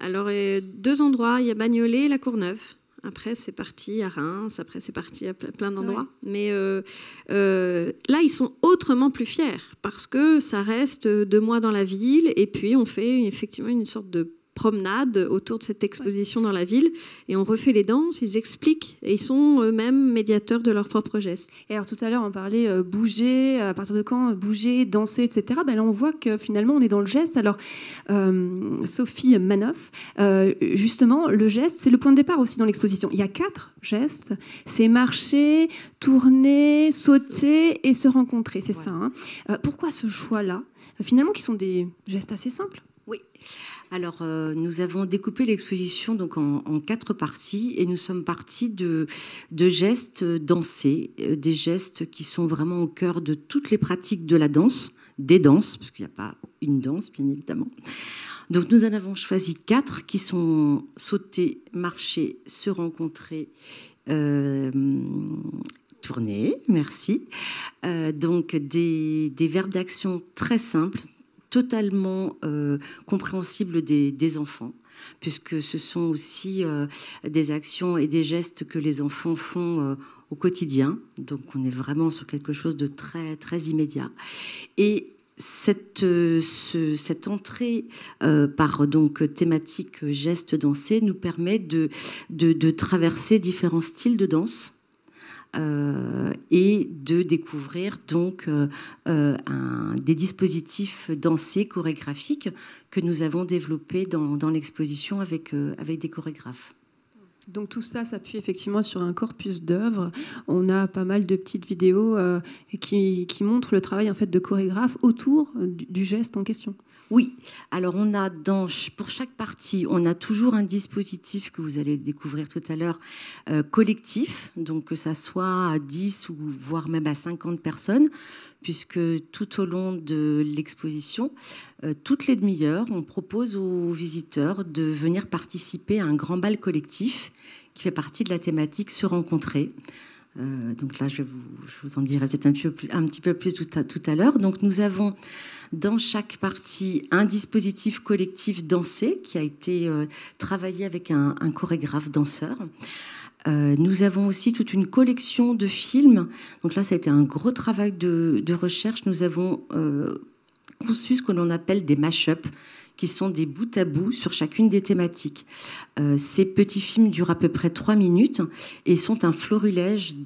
Alors 2 endroits, il y a Bagnolet et la Courneuve. Après, c'est parti à Reims, après, c'est parti à plein d'endroits. Ouais. Mais là, ils sont autrement plus fiers parce que ça reste 2 mois dans la ville, et puis on fait effectivement une sorte de promenade autour de cette exposition dans la ville, et on refait les danses, ils expliquent, et ils sont eux-mêmes médiateurs de leurs propres gestes. Et alors tout à l'heure on parlait bouger, à partir de quand bouger, danser, etc. Là on voit que finalement on est dans le geste. Alors Sophie Manoff, justement le geste c'est le point de départ aussi dans l'exposition. Il y a 4 gestes, c'est marcher, tourner, sauter et se rencontrer, c'est ça. Pourquoi ce choix-là, finalement qui sont des gestes assez simples? Oui. Alors, nous avons découpé l'exposition donc en 4 parties et nous sommes partis de gestes dansés, des gestes qui sont vraiment au cœur de toutes les pratiques de la danse, des danses, parce qu'il n'y a pas une danse, bien évidemment. Donc, nous en avons choisi 4 qui sont sauter, marcher, se rencontrer, tourner, merci. Donc, des verbes d'action très simples, totalement compréhensibles des enfants, puisque ce sont aussi des actions et des gestes que les enfants font au quotidien. Donc, on est vraiment sur quelque chose de très, très immédiat. Et cette entrée par donc thématique geste dansé nous permet de traverser différents styles de danse et de découvrir donc des dispositifs dansés chorégraphiques que nous avons développés dans l'exposition avec des chorégraphes. Donc tout ça s'appuie effectivement sur un corpus d'œuvres. On a pas mal de petites vidéos qui montrent le travail en fait de chorégraphe autour du geste en question. Oui, alors on a pour chaque partie, on a toujours un dispositif que vous allez découvrir tout à l'heure, collectif, donc que ça soit à 10 ou voire même à 50 personnes, puisque tout au long de l'exposition, toutes les demi-heures, on propose aux visiteurs de venir participer à un grand bal collectif qui fait partie de la thématique Se rencontrer. Donc là, je vous en dirai peut-être un petit peu plus tout à l'heure. Donc nous avons dans chaque partie un dispositif collectif dansé qui a été travaillé avec un chorégraphe danseur. Nous avons aussi toute une collection de films. Donc là, ça a été un gros travail de recherche. Nous avons conçu ce que l'on appelle des mash-up, qui sont des bouts à bout sur chacune des thématiques. Ces petits films durent à peu près 3 minutes et sont un florilège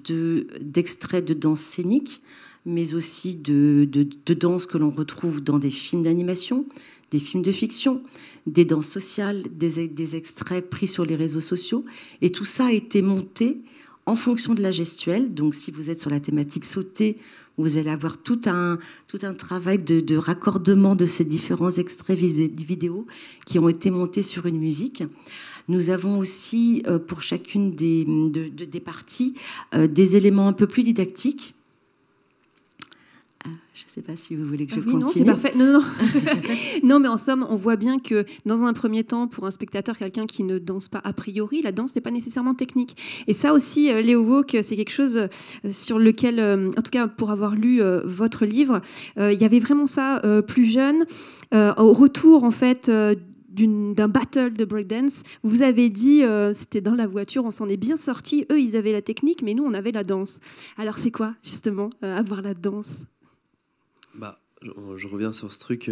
d'extraits de danse scénique, mais aussi de danse que l'on retrouve dans des films d'animation, des films de fiction, des danses sociales, des extraits pris sur les réseaux sociaux. Et tout ça a été monté en fonction de la gestuelle. Donc si vous êtes sur la thématique sauter, vous allez avoir tout un travail de raccordement de ces différents extraits vidéo qui ont été montés sur une musique. Nous avons aussi, pour chacune des parties, des éléments un peu plus didactiques. Je ne sais pas si vous voulez que je continue. Non, c'est parfait. Non. Non, mais en somme, on voit bien que dans un premier temps, pour un spectateur, quelqu'un qui ne danse pas a priori, la danse n'est pas nécessairement technique. Et ça aussi, Léo Wauque, c'est quelque chose sur lequel, en tout cas pour avoir lu votre livre, il y avait vraiment ça plus jeune. Au retour, en fait, d'un battle de breakdance, vous avez dit, c'était dans la voiture, on s'en est bien sortis. Eux, ils avaient la technique, mais nous, on avait la danse. Alors c'est quoi, justement, avoir la danse ? Je reviens sur ce truc.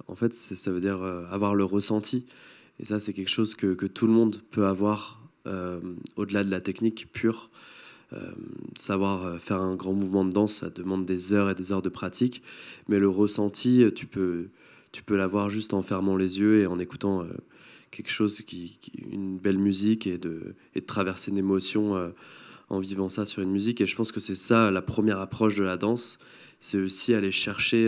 En fait, ça veut dire avoir le ressenti. Et ça, c'est quelque chose que tout le monde peut avoir au-delà de la technique pure. Savoir faire un grand mouvement de danse, ça demande des heures et des heures de pratique. Mais le ressenti, tu peux l'avoir juste en fermant les yeux et en écoutant quelque chose, une belle musique et de traverser une émotion en vivant ça sur une musique. Et je pense que c'est ça la première approche de la danse. C'est aussi aller chercher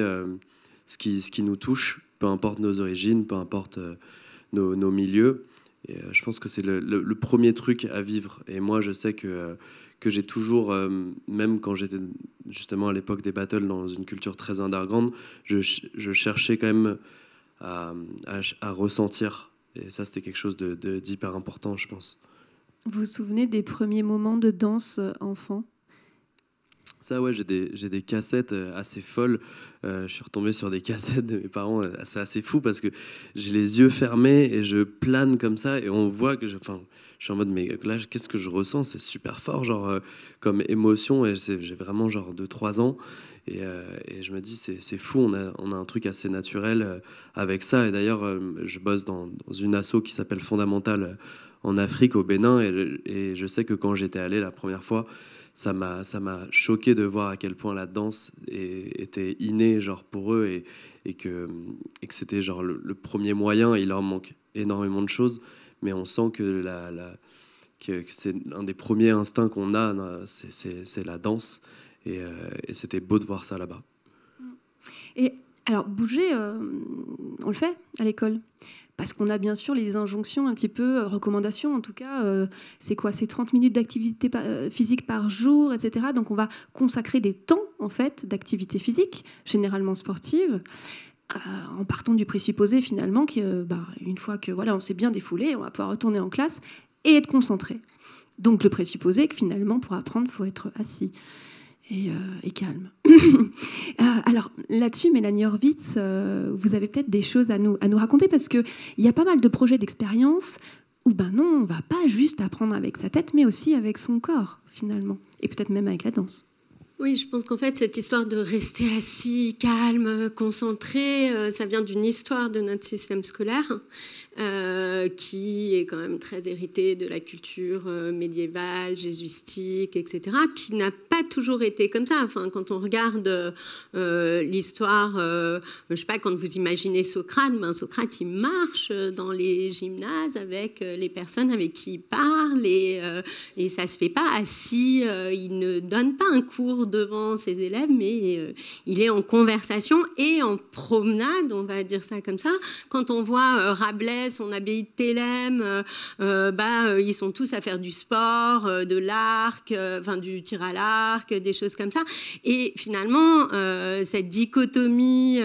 ce qui nous touche, peu importe nos origines, peu importe nos milieux. Et je pense que c'est le premier truc à vivre. Et moi, je sais que j'ai toujours, même quand j'étais justement à l'époque des battles dans une culture très underground, je cherchais quand même à ressentir. Et ça, c'était quelque chose d'hyper important, je pense. Vous vous souvenez des premiers moments de danse enfant ? Ça, ouais, j'ai des cassettes assez folles. Je suis retombé sur des cassettes de mes parents. C'est assez fou parce que j'ai les yeux fermés et je plane comme ça et on voit que je suis en mode, mais là, qu'est-ce que je ressens ? C'est super fort, genre, comme émotion. Et j'ai vraiment genre 2-3 ans. Et je me dis, c'est fou, on a un truc assez naturel avec ça. Et d'ailleurs, je bosse dans une asso qui s'appelle Fondamental en Afrique, au Bénin. Et je sais que quand j'étais allé la première fois, ça m'a choqué de voir à quel point la danse était innée genre pour eux et que c'était genre le premier moyen. Il leur manque énormément de choses, mais on sent que c'est un des premiers instincts qu'on a, c'est la danse. Et c'était beau de voir ça là-bas. Et alors bouger, on le fait à l'école. parce qu'on a bien sûr les injonctions un petit peu, recommandations en tout cas, c'est quoi? C'est 30 minutes d'activité physique par jour, etc. Donc on va consacrer des temps en fait d'activité physique, généralement sportive, en partant du présupposé finalement que une fois que voilà, on s'est bien défoulé, on va pouvoir retourner en classe et être concentré. Donc le présupposé que finalement pour apprendre, il faut être assis et calme. Alors là-dessus, Mélanie Horvitz, vous avez peut-être des choses à nous raconter parce qu'il y a pas mal de projets d'expérience où non, on ne va pas juste apprendre avec sa tête, mais aussi avec son corps finalement, et peut-être même avec la danse. Oui, je pense qu'en fait, cette histoire de rester assis, calme, concentré, ça vient d'une histoire de notre système scolaire qui est quand même très hérité de la culture médiévale, jésuitique, etc., qui n'a pas toujours été comme ça. Enfin, quand on regarde l'histoire, je sais pas, quand vous imaginez Socrate, Socrate, il marche dans les gymnases avec les personnes avec qui il parle et ça se fait pas assis. Il ne donne pas un cours devant ses élèves, mais il est en conversation et en promenade, on va dire ça comme ça. Quand on voit Rabelais, son abbaye de Thélème, ils sont tous à faire du sport, de l'arc, du tir à l'arc, des choses comme ça. Et finalement, cette dichotomie,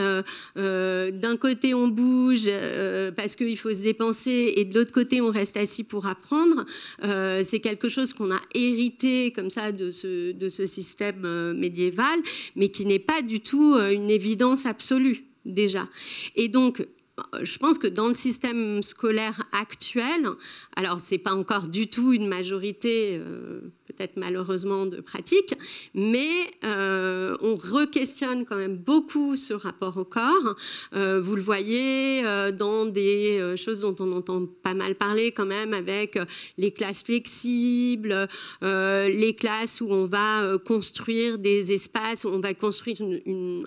d'un côté on bouge parce qu'il faut se dépenser et de l'autre côté on reste assis pour apprendre, c'est quelque chose qu'on a hérité comme ça de ce système médiéval, mais qui n'est pas du tout une évidence absolue déjà. Et donc, je pense que dans le système scolaire actuel, alors c'est pas encore du tout une majorité, peut-être malheureusement de pratique, mais on re-questionne quand même beaucoup ce rapport au corps. Vous le voyez dans des choses dont on entend pas mal parler quand même, avec les classes flexibles, les classes où on va construire des espaces, où on va construire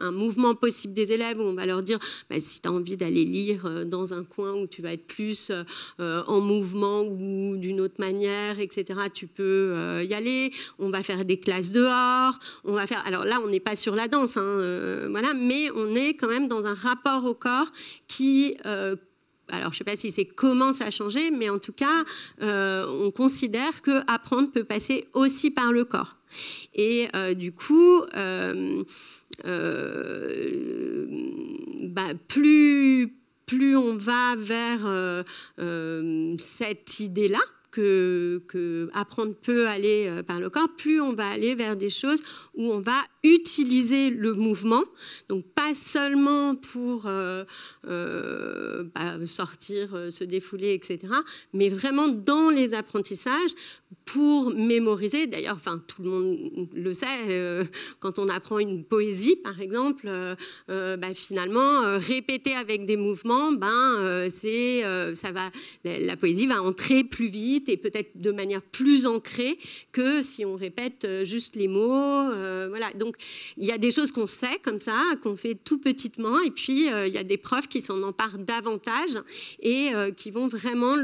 un mouvement possible des élèves, où on va leur dire si tu as envie d'aller lire dans un coin où tu vas être plus en mouvement ou d'une autre manière, etc., tu peux y aller. On va faire des classes dehors. Alors là, on n'est pas sur la danse, voilà, mais on est quand même dans un rapport au corps qui... alors, je ne sais pas si c'est commence à changer, mais en tout cas, on considère qu'apprendre peut passer aussi par le corps. Et du coup... plus on va vers cette idée-là, que apprendre peut aller par le corps, plus on va aller vers des choses où on va utiliser le mouvement, donc pas seulement pour sortir, se défouler, etc., mais vraiment dans les apprentissages pour mémoriser. D'ailleurs, tout le monde le sait, quand on apprend une poésie, par exemple, finalement, répéter avec des mouvements, la poésie va entrer plus vite et peut-être de manière plus ancrée que si on répète juste les mots. Voilà. Donc, il y a des choses qu'on sait comme ça, qu'on fait tout petitement, et puis il y a des profs qui s'en emparent davantage et qui vont vraiment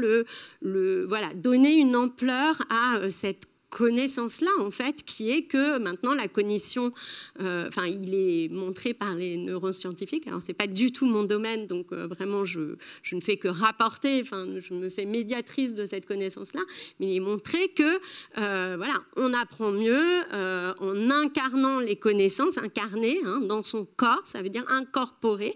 donner une ampleur à cette connaissance-là, en fait, qui est que maintenant la cognition, il est montré par les neuroscientifiques. Alors, c'est pas du tout mon domaine, donc vraiment, je ne fais que rapporter, je me fais médiatrice de cette connaissance-là, mais il est montré que, on apprend mieux en incarnant les connaissances, incarner dans son corps, ça veut dire incorporer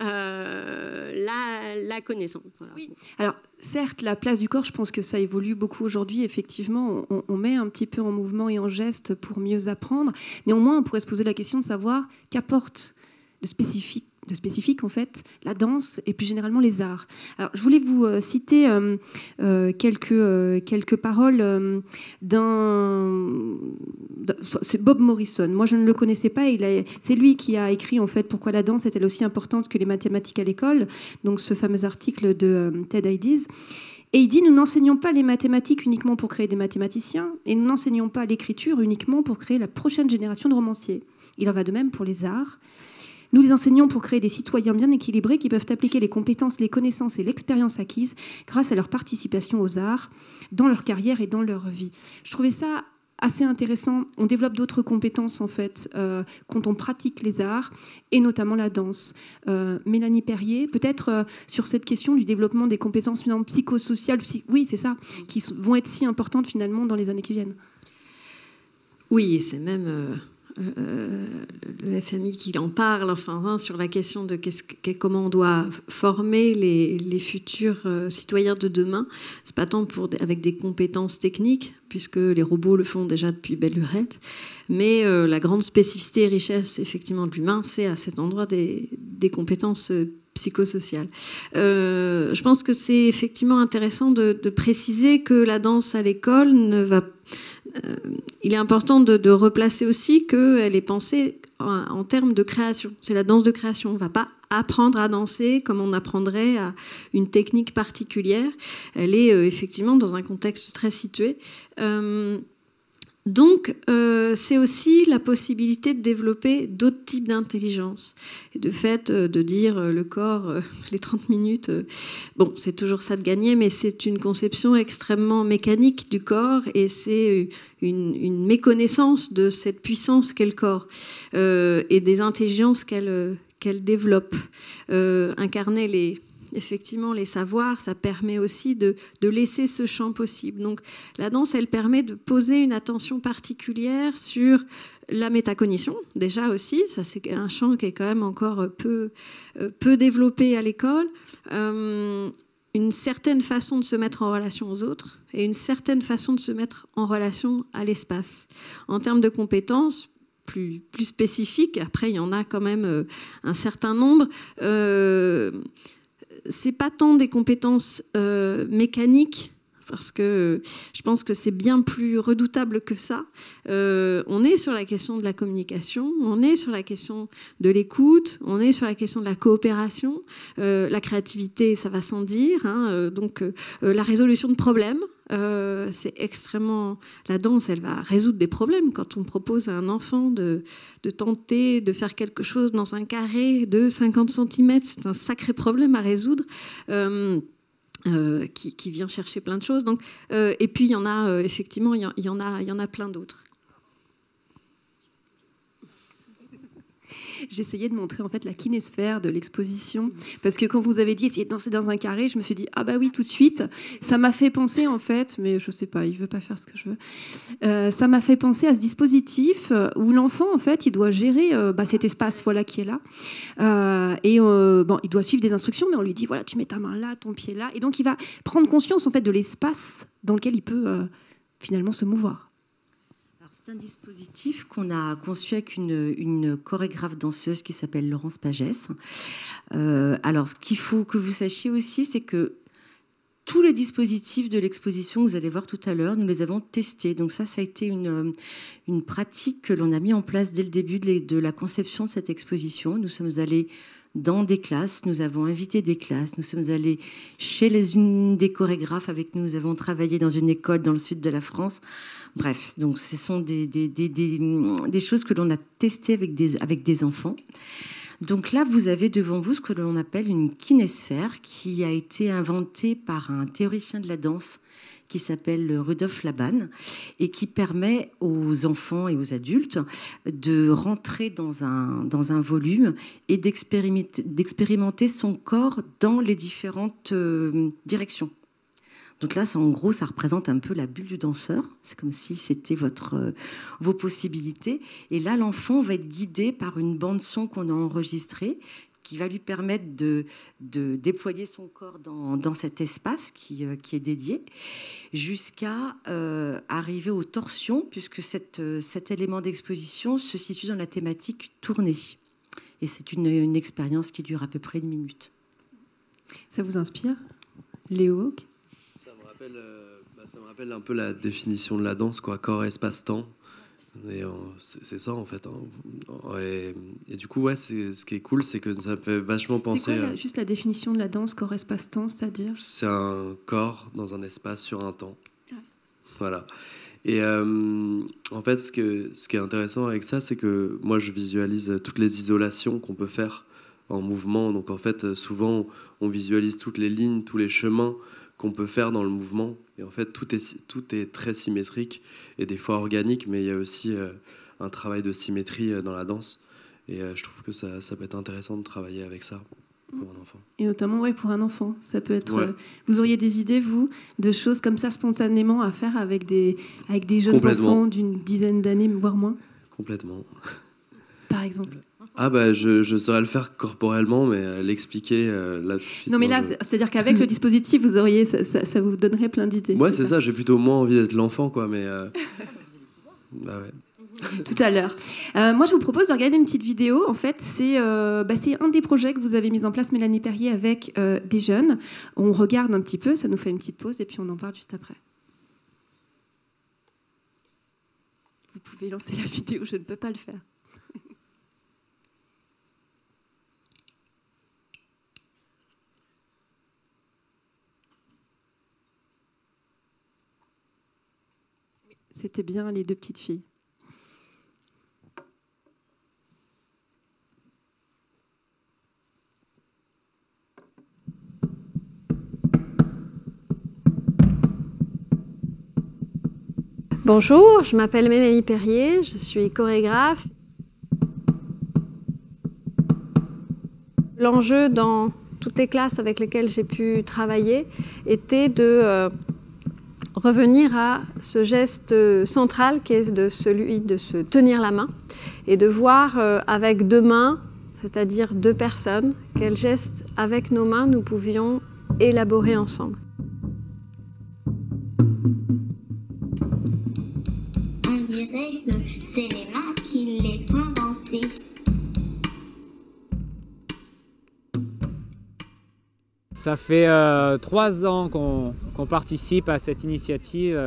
la connaissance. Voilà. Oui. Alors, certes, la place du corps, je pense que ça évolue beaucoup aujourd'hui. Effectivement, on met un petit peu en mouvement et en geste pour mieux apprendre. Néanmoins, on pourrait se poser la question de savoir qu'apporte de spécifique en fait la danse et plus généralement les arts. Alors, je voulais vous citer quelques paroles c'est Bob Morrison. Moi, je ne le connaissais pas. C'est lui qui a écrit en fait Pourquoi la danse est-elle aussi importante que les mathématiques à l'école. Donc, ce fameux article de TED Ideas. Et il dit, nous n'enseignons pas les mathématiques uniquement pour créer des mathématiciens et nous n'enseignons pas l'écriture uniquement pour créer la prochaine génération de romanciers. Il en va de même pour les arts. Nous les enseignons pour créer des citoyens bien équilibrés qui peuvent appliquer les compétences, les connaissances et l'expérience acquises grâce à leur participation aux arts, dans leur carrière et dans leur vie. Je trouvais ça assez intéressant. On développe d'autres compétences, en fait, quand on pratique les arts, et notamment la danse. Mélanie Perrier, peut-être sur cette question du développement des compétences finalement psychosociales, oui, c'est ça, qui vont être si importantes finalement dans les années qui viennent. Oui, et c'est même le FMI qui en parle, enfin, sur la question de comment on doit former les futurs citoyens de demain. C'est pas tant avec des compétences techniques, puisque les robots le font déjà depuis belle lurette, mais la grande spécificité et richesse effectivement de l'humain, c'est à cet endroit des compétences psychosociales. Je pense que c'est effectivement intéressant de préciser que la danse à l'école ne va il est important de replacer aussi qu'elle est pensée en termes de création. C'est la danse de création. On ne va pas apprendre à danser comme on apprendrait à une technique particulière. Elle est effectivement dans un contexte très situé. Donc, c'est aussi la possibilité de développer d'autres types d'intelligence. Et de fait, de dire le corps, les 30 minutes, bon, c'est toujours ça de gagner, mais c'est une conception extrêmement mécanique du corps et c'est une méconnaissance de cette puissance qu'est le corps et des intelligences qu'elle développe. Incarner effectivement, les savoirs, ça permet aussi de laisser ce champ possible. Donc, la danse, elle permet de poser une attention particulière sur la métacognition, déjà aussi. Ça, c'est un champ qui est quand même encore peu développé à l'école. Une certaine façon de se mettre en relation aux autres et une certaine façon de se mettre en relation à l'espace. En termes de compétences, plus spécifiques, après, il y en a quand même un certain nombre. C'est pas tant des compétences mécaniques, parce que je pense que c'est bien plus redoutable que ça. On est sur la question de la communication, on est sur la question de l'écoute, on est sur la question de la coopération, la créativité, ça va sans dire, hein, donc la résolution de problèmes. C'est extrêmement... La danse, elle va résoudre des problèmes. Quand on propose à un enfant de tenter de faire quelque chose dans un carré de 50 cm, c'est un sacré problème à résoudre. Qui vient chercher plein de choses. Donc, et puis, il y en a, effectivement, il y en a plein d'autres. J'essayais de montrer en fait la kinésphère de l'exposition, parce que quand vous avez dit essayer de danser dans un carré, je me suis dit ah bah oui, tout de suite. Ça m'a fait penser en fait, mais je sais pas, il veut pas faire ce que je veux. Ça m'a fait penser à ce dispositif où l'enfant en fait il doit gérer cet espace voilà qui est là, bon il doit suivre des instructions, mais on lui dit voilà tu mets ta main là, ton pied là, et donc il va prendre conscience en fait de l'espace dans lequel il peut finalement se mouvoir. C'est un dispositif qu'on a conçu avec une chorégraphe danseuse qui s'appelle Laurence Pagès. Alors, ce qu'il faut que vous sachiez aussi, c'est que tous les dispositifs de l'exposition que vous allez voir tout à l'heure, nous les avons testés. Donc ça a été une pratique que l'on a mis en place dès le début de la conception de cette exposition. Nous sommes allés dans des classes, nous avons invité des classes, nous sommes allés chez une des chorégraphes avec nous avons travaillé dans une école dans le sud de la France. Bref, donc ce sont des choses que l'on a testées avec des enfants. Donc là, vous avez devant vous ce que l'on appelle une kinésphère qui a été inventée par un théoricien de la danse qui s'appelle Rudolf Laban et qui permet aux enfants et aux adultes de rentrer dans un volume et d'expérimenter son corps dans les différentes directions. Donc là, en gros, ça représente un peu la bulle du danseur. C'est comme si c'était vos possibilités. Et là, l'enfant va être guidé par une bande-son qu'on a enregistrée qui va lui permettre de déployer son corps dans cet espace qui est dédié, jusqu'à arriver aux torsions, puisque cet élément d'exposition se situe dans la thématique tournée. Et c'est une expérience qui dure à peu près 1 minute. Ça vous inspire, Léo? Ça me rappelle un peu la définition de la danse, quoi, corps, espace, temps. Et c'est ça en fait. Et du coup, ouais, ce qui est cool, c'est que ça me fait vachement penser. C'est quoi juste la définition de la danse, corps, espace, temps, c'est-à-dire? C'est un corps dans un espace sur un temps. Ouais. Voilà. Et en fait, ce qui est intéressant avec ça, c'est que moi, je visualise toutes les isolations qu'on peut faire en mouvement. Donc en fait, souvent, on visualise toutes les lignes, tous les chemins qu'on peut faire dans le mouvement. Et en fait, tout est très symétrique et des fois organique, mais il y a aussi un travail de symétrie dans la danse. Et je trouve que ça peut être intéressant de travailler avec ça pour un enfant. Et notamment, ouais, pour un enfant. Ça peut être. Ouais. Vous auriez des idées, vous, de choses comme ça spontanément à faire avec des jeunes enfants d'une dizaine d'années, voire moins? Complètement. Par exemple. Ah bah je saurais le faire corporellement, mais l'expliquer là tout de suite. Non mais là, c'est-à-dire qu'avec le dispositif, vous auriez, ça vous donnerait plein d'idées. Moi c'est ça, j'ai plutôt moins envie d'être l'enfant, quoi, mais bah ouais. Tout à l'heure. Moi, je vous propose de regarder une petite vidéo. En fait, c'est un des projets que vous avez mis en place, Mélanie Perrier, avec des jeunes. On regarde un petit peu, ça nous fait une petite pause et puis on en parle juste après. Vous pouvez lancer la vidéo, je ne peux pas le faire. C'était bien les deux petites filles. Bonjour, je m'appelle Mélanie Perrier, je suis chorégraphe. L'enjeu dans toutes les classes avec lesquelles j'ai pu travailler était de revenir à ce geste central qui est celui de se tenir la main et de voir avec deux mains, c'est-à-dire deux personnes, quel geste avec nos mains nous pouvions élaborer ensemble. On dirait que c'est les mains qui les font danser. Ça fait 3 ans qu'on participe à cette initiative.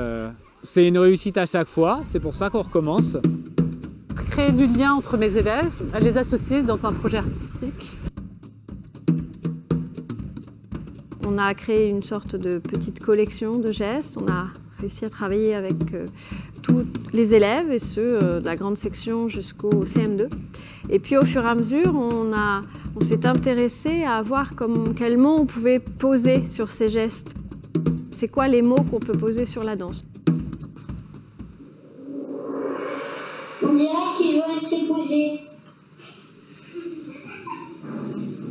C'est une réussite à chaque fois, c'est pour ça qu'on recommence. Créer du lien entre mes élèves, les associer dans un projet artistique. On a créé une sorte de petite collection de gestes. On a réussi à travailler avec tous les élèves, et ceux de la grande section jusqu'au CM2. Et puis au fur et à mesure, on s'est intéressé à voir quels mots on pouvait poser sur ces gestes. C'est quoi les mots qu'on peut poser sur la danse? On dirait qu'ils veulent s'épouser.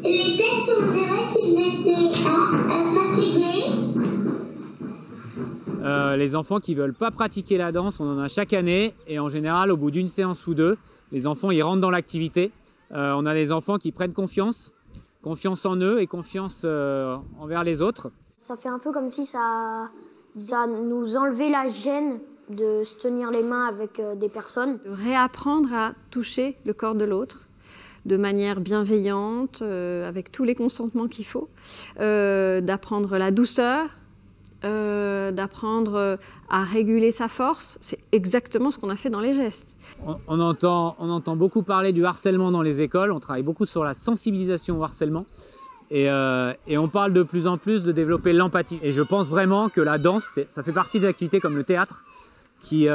Les têtes, on dirait qu'ils étaient fatigués. Les enfants qui ne veulent pas pratiquer la danse, on en a chaque année, et en général, au bout d'une séance ou deux, les enfants ils rentrent dans l'activité. On a des enfants qui prennent confiance en eux et confiance envers les autres. Ça fait un peu comme si ça nous enlevait la gêne de se tenir les mains avec des personnes. De réapprendre à toucher le corps de l'autre de manière bienveillante, avec tous les consentements qu'il faut, d'apprendre la douceur, d'apprendre à réguler sa force. C'est exactement ce qu'on a fait dans les gestes. On entend beaucoup parler du harcèlement dans les écoles, on travaille beaucoup sur la sensibilisation au harcèlement et on parle de plus en plus de développer l'empathie. Et je pense vraiment que la danse, ça fait partie des activités comme le théâtre qui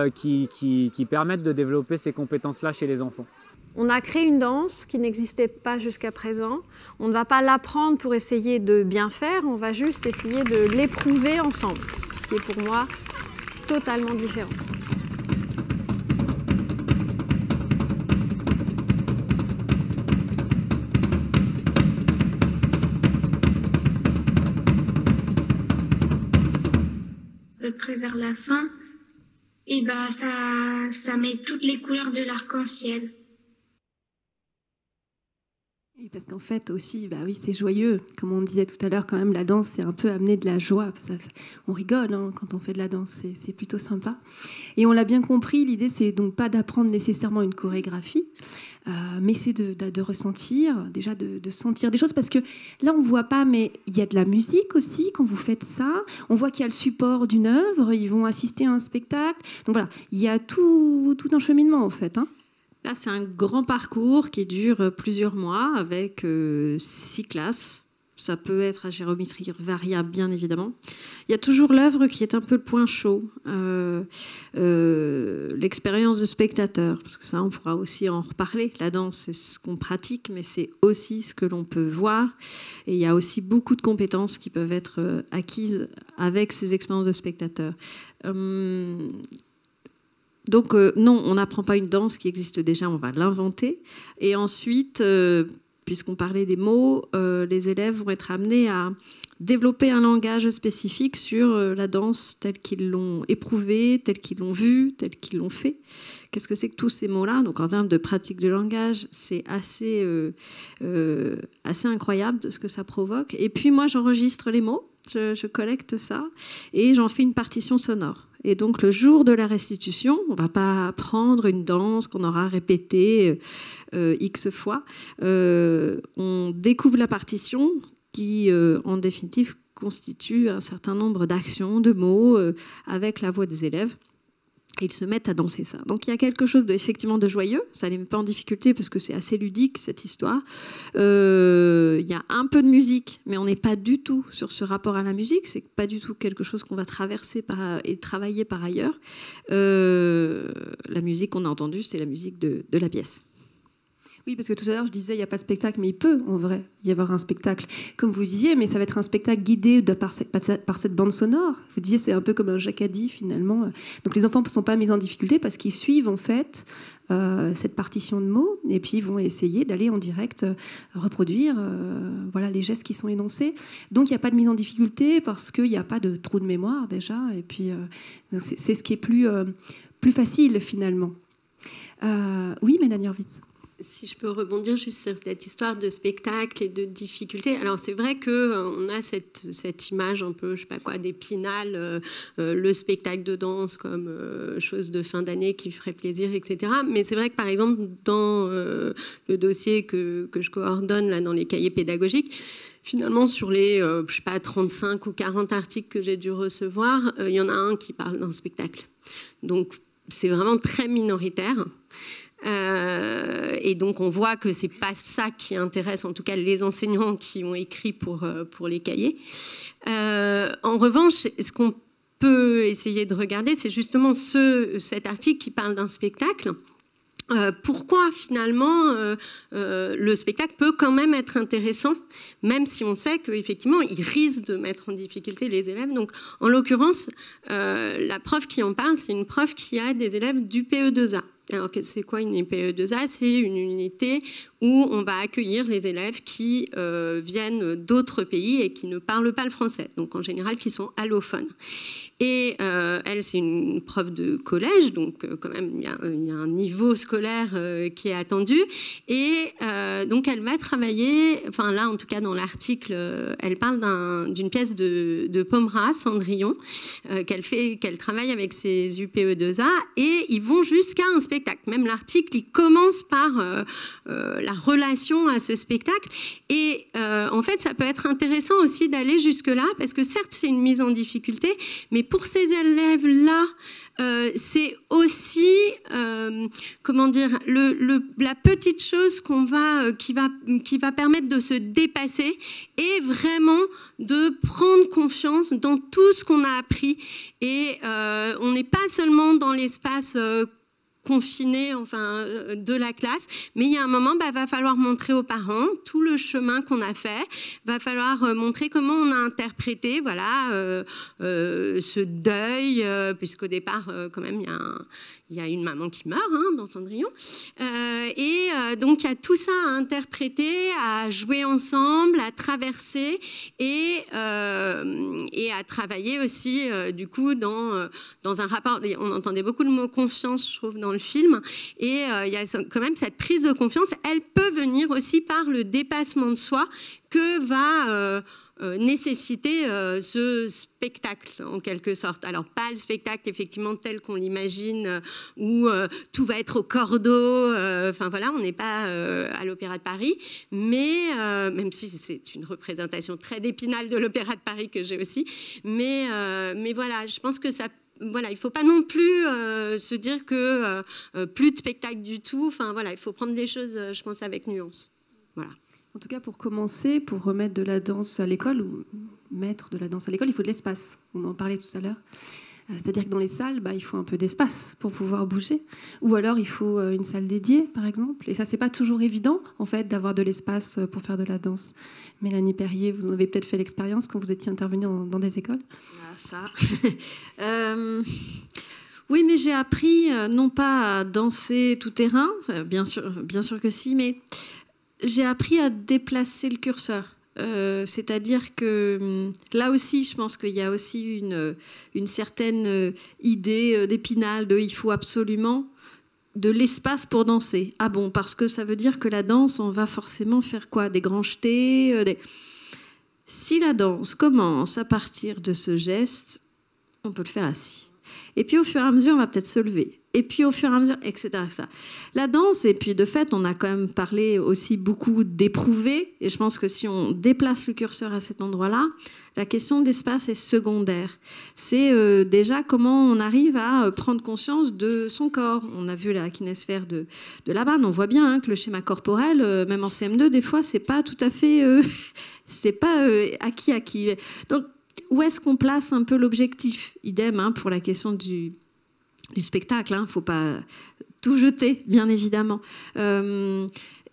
permettent de développer ces compétences-là chez les enfants. On a créé une danse qui n'existait pas jusqu'à présent. On ne va pas l'apprendre pour essayer de bien faire, on va juste essayer de l'éprouver ensemble, ce qui est pour moi totalement différent. À peu près vers la fin, et ben ça met toutes les couleurs de l'arc-en-ciel. Et parce qu'en fait aussi, bah oui, c'est joyeux. Comme on disait tout à l'heure, quand même, la danse, c'est un peu amener de la joie. On rigole quand on fait de la danse, c'est plutôt sympa. Et on l'a bien compris, l'idée, c'est donc pas d'apprendre nécessairement une chorégraphie, mais c'est de ressentir, déjà de sentir des choses. Parce que là, on voit pas, mais il y a de la musique aussi quand vous faites ça. On voit qu'il y a le support d'une œuvre, ils vont assister à un spectacle. Donc voilà, il y a tout un cheminement en fait, hein. Là, c'est un grand parcours qui dure plusieurs mois avec 6 classes ça peut être à géométrie variable, bien évidemment. Il y a toujours l'œuvre qui est un peu le point chaud, l'expérience de spectateur, parce que ça, on pourra aussi en reparler. La danse, c'est ce qu'on pratique, mais c'est aussi ce que l'on peut voir. Et il y a aussi beaucoup de compétences qui peuvent être acquises avec ces expériences de spectateur. Donc, non, on n'apprend pas une danse qui existe déjà, on va l'inventer. Et ensuite, puisqu'on parlait des mots, les élèves vont être amenés à développer un langage spécifique sur la danse telle qu'ils l'ont éprouvée, telle qu'ils l'ont vue, telle qu'ils l'ont fait. Qu'est-ce que c'est que tous ces mots-là? Donc, en termes de pratique de langage, c'est assez incroyable ce que ça provoque. Et puis, moi, j'enregistre les mots, je collecte ça, et j'en fais une partition sonore. Et donc, le jour de la restitution, on ne va pas prendre une danse qu'on aura répétée X fois. On découvre la partition qui, en définitive, constitue un certain nombre d'actions, de mots, avec la voix des élèves. Et ils se mettent à danser ça. Donc il y a quelque chose effectivement de joyeux. Ça ne les met pas en difficulté parce que c'est assez ludique, cette histoire. Il y a un peu de musique, mais on n'est pas du tout sur ce rapport à la musique. C'est pas du tout quelque chose qu'on va traverser et travailler par ailleurs. La musique qu'on a entendue, c'est la musique de la pièce. Oui, parce que tout à l'heure, je disais, il n'y a pas de spectacle, mais il peut, en vrai, y avoir un spectacle. Comme vous disiez, mais ça va être un spectacle guidé par cette bande sonore. Vous disiez, c'est un peu comme un jacadi, finalement. Donc les enfants ne sont pas mis en difficulté parce qu'ils suivent, en fait, cette partition de mots, et puis ils vont essayer d'aller en direct reproduire voilà, les gestes qui sont énoncés. Donc il n'y a pas de mise en difficulté parce qu'il n'y a pas de trou de mémoire, déjà. Et puis c'est ce qui est plus facile, finalement. Oui, Mélanie Horvitz. Si je peux rebondir juste sur cette histoire de spectacle et de difficulté. Alors c'est vrai qu'on a cette image un peu, je sais pas quoi, d'Épinal, le spectacle de danse comme chose de fin d'année qui ferait plaisir, etc. Mais c'est vrai que par exemple dans le dossier que je coordonne là, dans les cahiers pédagogiques, finalement, sur les, je sais pas, 35 ou 40 articles que j'ai dû recevoir, il y en a un qui parle d'un spectacle. Donc c'est vraiment très minoritaire. Et donc on voit que c'est pas ça qui intéresse en tout cas les enseignants qui ont écrit pour les cahiers. En revanche, ce qu'on peut essayer de regarder, c'est justement cet article qui parle d'un spectacle. Pourquoi finalement le spectacle peut quand même être intéressant, même si on sait qu'effectivement il risque de mettre en difficulté les élèves. Donc en l'occurrence, la prof qui en parle, c'est une prof qui a des élèves du PE2A. Alors, c'est quoi une PE2A? C'est une unité où on va accueillir les élèves qui viennent d'autres pays et qui ne parlent pas le français, donc en général qui sont allophones. Et elle, c'est une prof de collège, donc quand même, il y a un niveau scolaire qui est attendu. Et donc, elle va travailler, enfin là, en tout cas, dans l'article, elle parle d'une pièce de Pomera, Cendrillon, qu'elle travaille avec ses UPE2A, et ils vont jusqu'à un spectacle. Même l'article, il commence par la relation à ce spectacle. Et en fait, ça peut être intéressant aussi d'aller jusque-là, parce que certes, c'est une mise en difficulté, mais pour ces élèves-là, c'est aussi, comment dire, la petite chose qui va permettre de se dépasser et vraiment de prendre confiance dans tout ce qu'on a appris. Et on n'est pas seulement dans l'espace confiné, enfin, de la classe, mais il y a un moment, va falloir montrer aux parents tout le chemin qu'on a fait, va falloir montrer comment on a interprété, voilà, ce deuil, puisqu'au départ, quand même, il y a une maman qui meurt dans Cendrillon, et donc il y a tout ça à interpréter, à jouer ensemble, à traverser et à travailler aussi, du coup, dans un rapport. On entendait beaucoup le mot confiance, je trouve, dans le film, et il y a quand même cette prise de confiance. Elle peut venir aussi par le dépassement de soi que va nécessiter ce spectacle, en quelque sorte. Alors, pas le spectacle, effectivement, tel qu'on l'imagine, où tout va être au cordeau, enfin voilà, on n'est pas à l'Opéra de Paris, mais, même si c'est une représentation très d'Épinal de l'Opéra de Paris que j'ai aussi, mais voilà, je pense que ça. Voilà, il ne faut pas non plus se dire que plus de spectacle du tout. Enfin, voilà, il faut prendre les choses, je pense, avec nuance. Voilà. En tout cas, pour commencer, pour remettre de la danse à l'école, ou mettre de la danse à l'école, il faut de l'espace. On en parlait tout à l'heure. C'est-à-dire que dans les salles, il faut un peu d'espace pour pouvoir bouger. Ou alors, il faut une salle dédiée, par exemple. Et ça, c'est pas toujours évident, en fait, d'avoir de l'espace pour faire de la danse. Mélanie Perrier, vous en avez peut-être fait l'expérience quand vous étiez intervenue dans des écoles. Ah, ça. Oui, mais j'ai appris, non pas à danser tout terrain, bien sûr que si, mais j'ai appris à déplacer le curseur. C'est-à-dire que là aussi, je pense qu'il y a aussi une certaine idée d'Épinal de il faut absolument de l'espace pour danser. Ah bon, parce que ça veut dire que la danse, on va forcément faire quoi? Des grands jetés Si la danse commence à partir de ce geste, on peut le faire assis. Et puis au fur et à mesure, on va peut-être se lever. Et puis au fur et à mesure, etc. Ça. La danse, et puis de fait, on a quand même parlé aussi beaucoup d'éprouver. Et je pense que si on déplace le curseur à cet endroit-là, la question de l'espace est secondaire. C'est déjà comment on arrive à prendre conscience de son corps. On a vu la kinésphère de Laban. On voit bien que le schéma corporel, même en CM2, des fois, c'est pas tout à fait... c'est pas acquis. Donc, où est-ce qu'on place un peu l'objectif? Idem pour la question du spectacle. Il ne faut pas tout jeter, bien évidemment.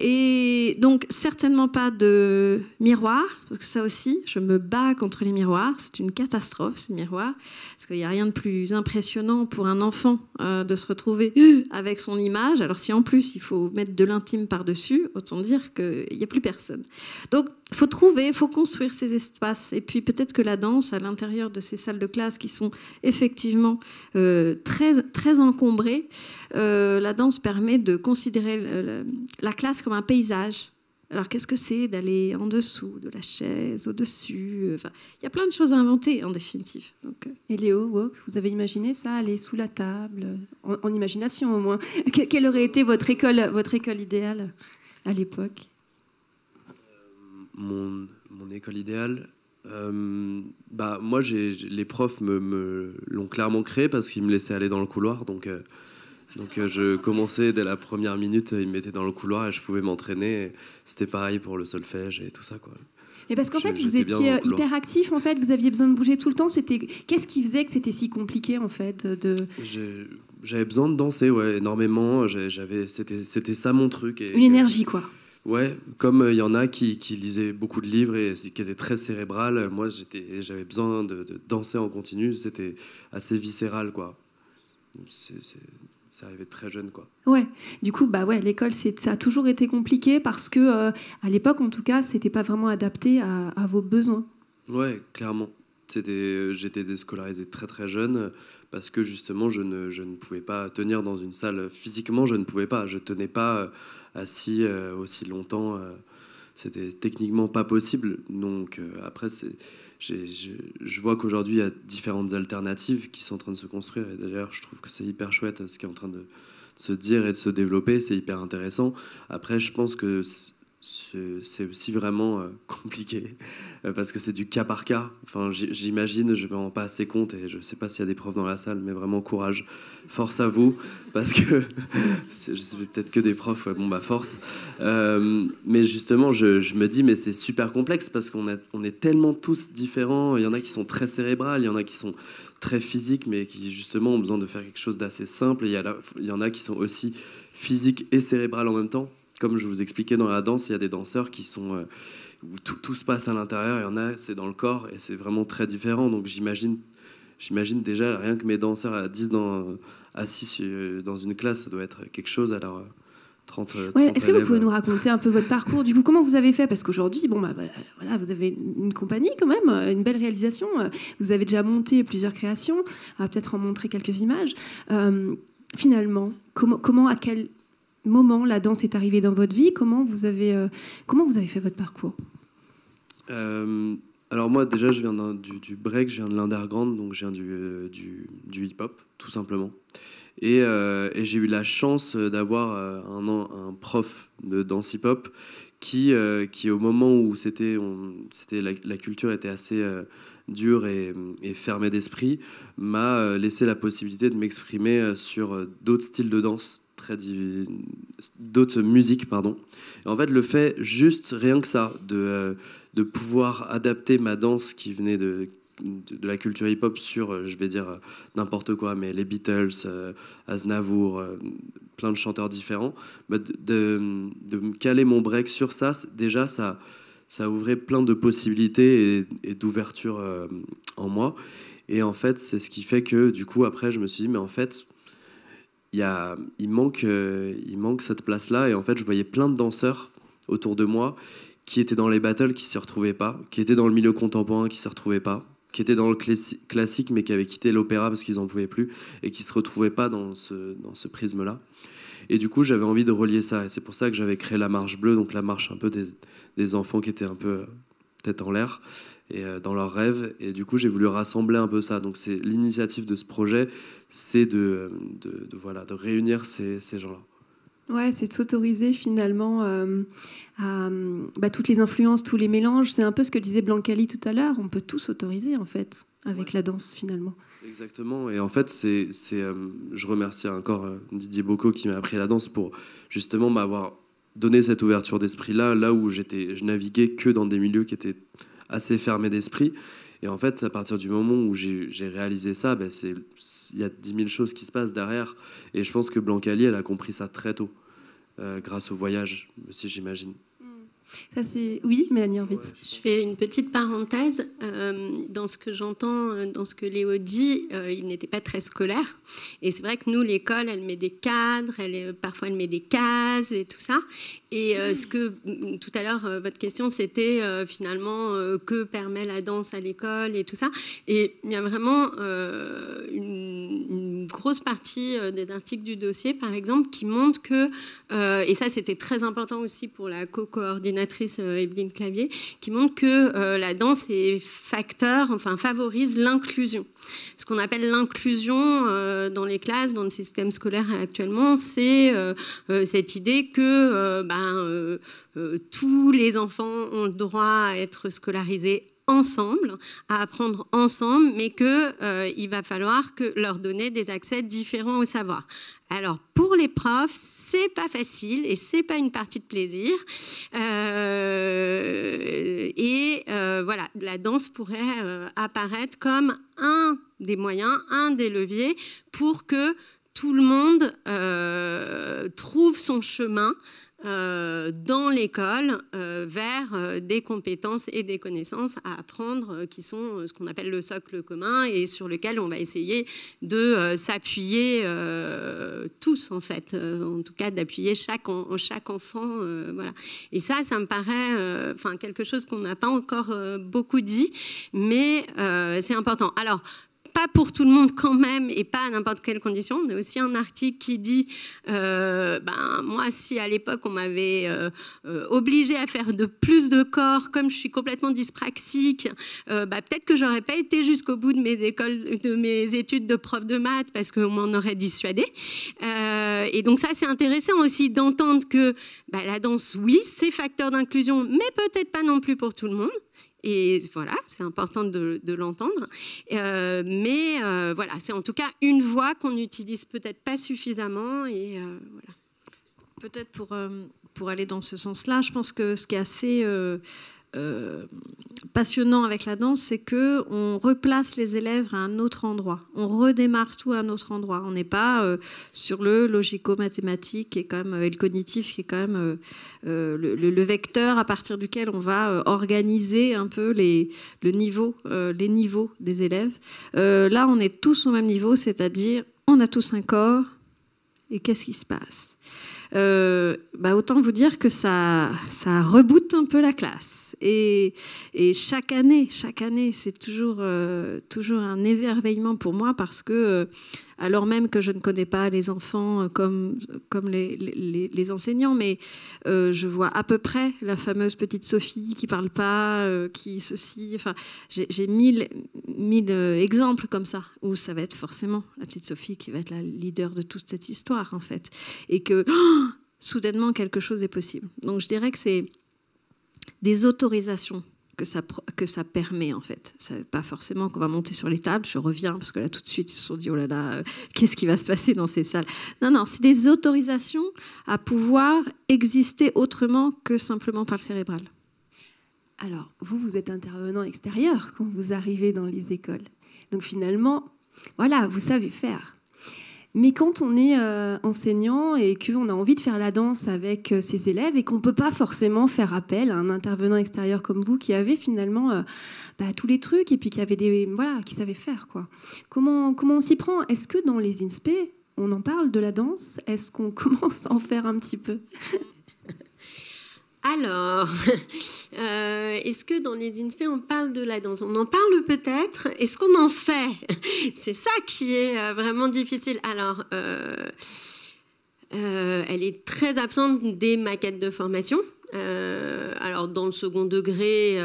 Et donc, certainement pas de miroir, parce que ça aussi, je me bats contre les miroirs. C'est une catastrophe, ces miroirs. Parce qu'il n'y a rien de plus impressionnant pour un enfant de se retrouver avec son image. Alors, si en plus, il faut mettre de l'intime par-dessus, autant dire qu'il n'y a plus personne. Donc, il faut trouver, il faut construire ces espaces. Et puis, peut-être que la danse, à l'intérieur de ces salles de classe qui sont effectivement très, très encombrées, la danse permet de considérer la classe comme un paysage. Alors, qu'est-ce que c'est d'aller en dessous de la chaise, au-dessus? Enfin, il y a plein de choses à inventer, en définitive. Donc, Et Léo, Wok, vous avez imaginé ça, aller sous la table, en imagination au moins. Quelle aurait été votre école idéale à l'époque? Mon école idéale, moi, les profs me l'ont clairement créé parce qu'ils me laissaient aller dans le couloir. Donc, je commençais dès la première minute, ils me mettaient dans le couloir et je pouvais m'entraîner. C'était pareil pour le solfège et tout ça, quoi. Et parce qu'en fait, vous étiez hyper actif, en fait, vous aviez besoin de bouger tout le temps. Qu'est-ce qui faisait que c'était si compliqué, en fait, J'avais besoin de danser, ouais, énormément. C'était ça mon truc. Une énergie, quoi. Ouais, comme il y en a qui lisaient beaucoup de livres et qui étaient très cérébrales, moi j'avais besoin de danser en continu. C'était assez viscéral, quoi. C'est arrivé très jeune, quoi. Ouais. Du coup, l'école, ça a toujours été compliqué parce que à l'époque, en tout cas, c'était pas vraiment adapté à vos besoins. Ouais, clairement. J'étais déscolarisé très très jeune parce que justement, je ne pouvais pas tenir dans une salle physiquement. Je ne pouvais pas. Je tenais pas assis aussi longtemps. C'était techniquement pas possible. Donc après, je vois qu'aujourd'hui, il y a différentes alternatives qui sont en train de se construire. Et d'ailleurs, je trouve que c'est hyper chouette ce qui est en train de se dire et de se développer. C'est hyper intéressant. Après, je pense que c'est aussi vraiment compliqué parce que c'est du cas par cas. Enfin, j'imagine, je ne me rends pas assez compte et je ne sais pas s'il y a des profs dans la salle, mais vraiment courage, force à vous, parce que je sais peut-être que des profs, force. Mais justement, je me dis, mais c'est super complexe parce qu'on est tellement tous différents. Il y en a qui sont très cérébrales, il y en a qui sont très physiques, mais qui justement ont besoin de faire quelque chose d'assez simple. Et il y en a qui sont aussi physiques et cérébrales en même temps. Comme je vous expliquais dans la danse, il y a des danseurs qui sont où tout se passe à l'intérieur, il y en a, c'est dans le corps, et c'est vraiment très différent. Donc j'imagine déjà, rien que mes danseurs à 10 assis dans une classe, ça doit être quelque chose. Alors 30 est-ce que vous pouvez nous raconter un peu votre parcours? Du coup, comment vous avez fait? Parce qu'aujourd'hui, voilà, vous avez une compagnie quand même, une belle réalisation. Vous avez déjà monté plusieurs créations. On va peut-être en montrer quelques images. Finalement, comment à quel moment la danse est arrivée dans votre vie? Comment vous avez fait votre parcours? Alors moi déjà je viens du break, je viens de l'underground, donc je viens du hip-hop tout simplement. Et j'ai eu la chance d'avoir un prof de danse hip-hop qui au moment où la culture était assez dure et fermée d'esprit, m'a laissé la possibilité de m'exprimer sur d'autres styles de danse d'autres musiques, pardon. Et en fait, le fait, juste rien que ça, de pouvoir adapter ma danse qui venait de la culture hip-hop sur, je vais dire n'importe quoi, mais les Beatles, Aznavour, plein de chanteurs différents, de me caler mon break sur ça, déjà, ça ouvrait plein de possibilités et d'ouverture en moi. Et en fait, c'est ce qui fait que, du coup, après, je me suis dit, mais en fait, il manque cette place-là. Et en fait, je voyais plein de danseurs autour de moi qui étaient dans les battles, qui ne s'y retrouvaient pas, qui étaient dans le milieu contemporain, qui ne s'y retrouvaient pas, qui étaient dans le classique, mais qui avaient quitté l'opéra parce qu'ils n'en pouvaient plus, et qui ne se retrouvaient pas dans ce prisme-là. Et du coup, j'avais envie de relier ça. Et c'est pour ça que j'avais créé la marche bleue, donc la marche un peu des enfants qui étaient un peu tête en l'air, et dans leurs rêves. Et du coup, j'ai voulu rassembler un peu ça. Donc c'est l'initiative de ce projet, c'est de réunir ces gens-là. Ouais, c'est de s'autoriser finalement à toutes les influences, tous les mélanges. C'est un peu ce que disait Blancali tout à l'heure. On peut tout s'autoriser en fait avec la danse finalement. Exactement. Et en fait, je remercie encore Didier Bocco qui m'a appris la danse pour justement m'avoir donné cette ouverture d'esprit-là, là où je naviguais que dans des milieux qui étaient assez fermés d'esprit. Et en fait, à partir du moment où j'ai réalisé ça, il y a 10 000 choses qui se passent derrière. Et je pense que Blancali, elle a compris ça très tôt, grâce au voyage aussi, j'imagine. Ça, oui, Mélanie Horvitz. Je fais une petite parenthèse. Dans ce que j'entends, dans ce que Léo dit, il n'était pas très scolaire. Et c'est vrai que nous, l'école, elle met des cadres, parfois elle met des cases et tout ça. Et tout à l'heure, votre question, c'était finalement que permet la danse à l'école et tout ça. Et il y a vraiment une grosse partie des articles du dossier, par exemple, qui montrent que, et ça c'était très important aussi pour la co-coordinatrice Evelyne Clavier, qui montre que la danse favorise l'inclusion. Ce qu'on appelle l'inclusion dans les classes, dans le système scolaire actuellement, c'est cette idée que tous les enfants ont le droit à être scolarisés ensemble, à apprendre ensemble, mais qu'il va falloir leur donner des accès différents au savoir. Alors, pour les profs, c'est pas facile et c'est pas une partie de plaisir. Voilà, la danse pourrait apparaître comme un des moyens, un des leviers pour que tout le monde trouve son chemin dans l'école vers des compétences et des connaissances à apprendre qui sont ce qu'on appelle le socle commun et sur lequel on va essayer de s'appuyer tous en fait, en tout cas d'appuyer chaque enfant, voilà. Et ça me paraît quelque chose qu'on n'a pas encore beaucoup dit, mais c'est important. Alors, pas pour tout le monde quand même et pas à n'importe quelle condition. On a aussi un article qui dit moi, si à l'époque on m'avait obligée à faire plus de corps, comme je suis complètement dyspraxique, peut-être que j'aurais pas été jusqu'au bout de mes études de prof de maths parce qu'on m'en aurait dissuadée. Et donc ça, c'est intéressant aussi d'entendre que la danse, oui, c'est facteur d'inclusion, mais peut-être pas non plus pour tout le monde. Et voilà, c'est important de l'entendre. Mais voilà, c'est en tout cas une voie qu'on n'utilise peut-être pas suffisamment. Et voilà. Peut-être pour aller dans ce sens-là, je pense que ce qui est assez passionnant avec la danse, c'est qu'on replace les élèves à un autre endroit. On redémarre tout à un autre endroit. On n'est pas sur le logico-mathématique et le cognitif qui est quand même le vecteur à partir duquel on va organiser un peu les niveaux des élèves. Là, on est tous au même niveau, c'est-à-dire on a tous un corps et qu'est-ce qui se passe ? Autant vous dire que ça reboote un peu la classe. Et chaque année, c'est toujours un émerveillement pour moi parce que, alors même que je ne connais pas les enfants comme les enseignants, mais je vois à peu près la fameuse petite Sophie qui parle pas, qui ceci. Enfin, j'ai mille exemples comme ça où ça va être forcément la petite Sophie qui va être la leader de toute cette histoire en fait, et que soudainement quelque chose est possible. Donc je dirais que c'est des autorisations que ça permet, en fait. Ça veut pas forcément qu'on va monter sur les tables. Je reviens, parce que là, tout de suite, ils se sont dit, oh là là, qu'est-ce qui va se passer dans ces salles? Non, c'est des autorisations à pouvoir exister autrement que simplement par le cérébral. Alors, vous êtes intervenant extérieur quand vous arrivez dans les écoles. Donc finalement, voilà, vous savez faire. Mais quand on est enseignant et qu'on a envie de faire la danse avec ses élèves et qu'on ne peut pas forcément faire appel à un intervenant extérieur comme vous qui avait finalement tous les trucs et puis qui savait faire, quoi. Comment on s'y prend? Est-ce que dans les INSPE, on en parle de la danse? Est-ce qu'on commence à en faire un petit peu? Alors, est-ce que dans les INSPE, on parle de la danse? On en parle peut-être. Est-ce qu'on en fait? C'est ça qui est vraiment difficile. Alors, elle est très absente des maquettes de formation. Alors, dans le second degré,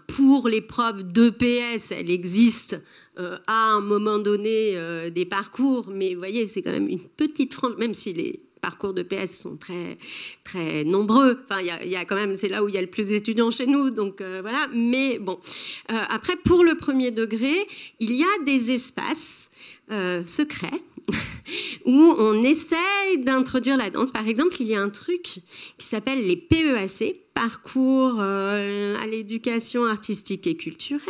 pour les profs d'EPS, elle existe à un moment donné des parcours. Mais vous voyez, c'est quand même une petite frange, même si les parcours de PS sont très, très nombreux. Enfin, il y a quand même, c'est là où il y a le plus d'étudiants chez nous, donc voilà. Mais bon, après, pour le premier degré, il y a des espaces secrets où on essaye d'introduire la danse. Par exemple, il y a un truc qui s'appelle les PEAC, parcours à l'éducation artistique et culturelle.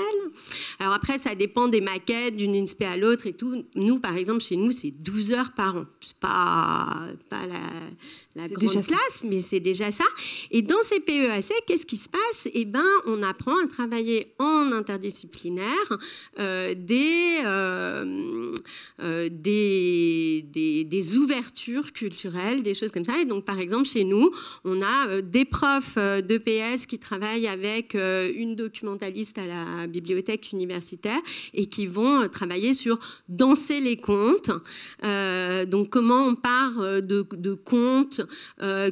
Alors après, ça dépend des maquettes, d'une INSPE à l'autre et tout. Nous, par exemple, chez nous, c'est 12 heures par an. C'est pas la grande classe, mais c'est déjà ça. Et dans ces PEAC, qu'est-ce qui se passe? Eh ben, on apprend à travailler en interdisciplinaire des ouvertures culturelles, des choses comme ça. Et donc, par exemple, chez nous, on a des profs d'EPS qui travaillent avec une documentaliste à la bibliothèque universitaire et qui vont travailler sur danser les contes. Donc, comment on part de contes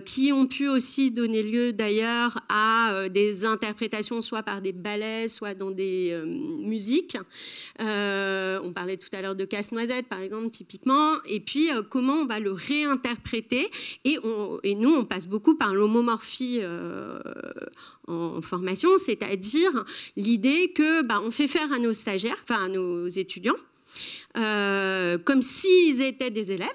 qui ont pu aussi donner lieu d'ailleurs à des interprétations, soit par des ballets, soit dans des musiques. On parlait tout à l'heure de Casse-Noisette, par exemple, typiquement. Et puis, comment on va le réinterpréter. Et nous, on passe beaucoup par l'homomorphie en formation, c'est-à-dire l'idée que on fait faire à nos stagiaires, enfin à nos étudiants, comme s'ils étaient des élèves.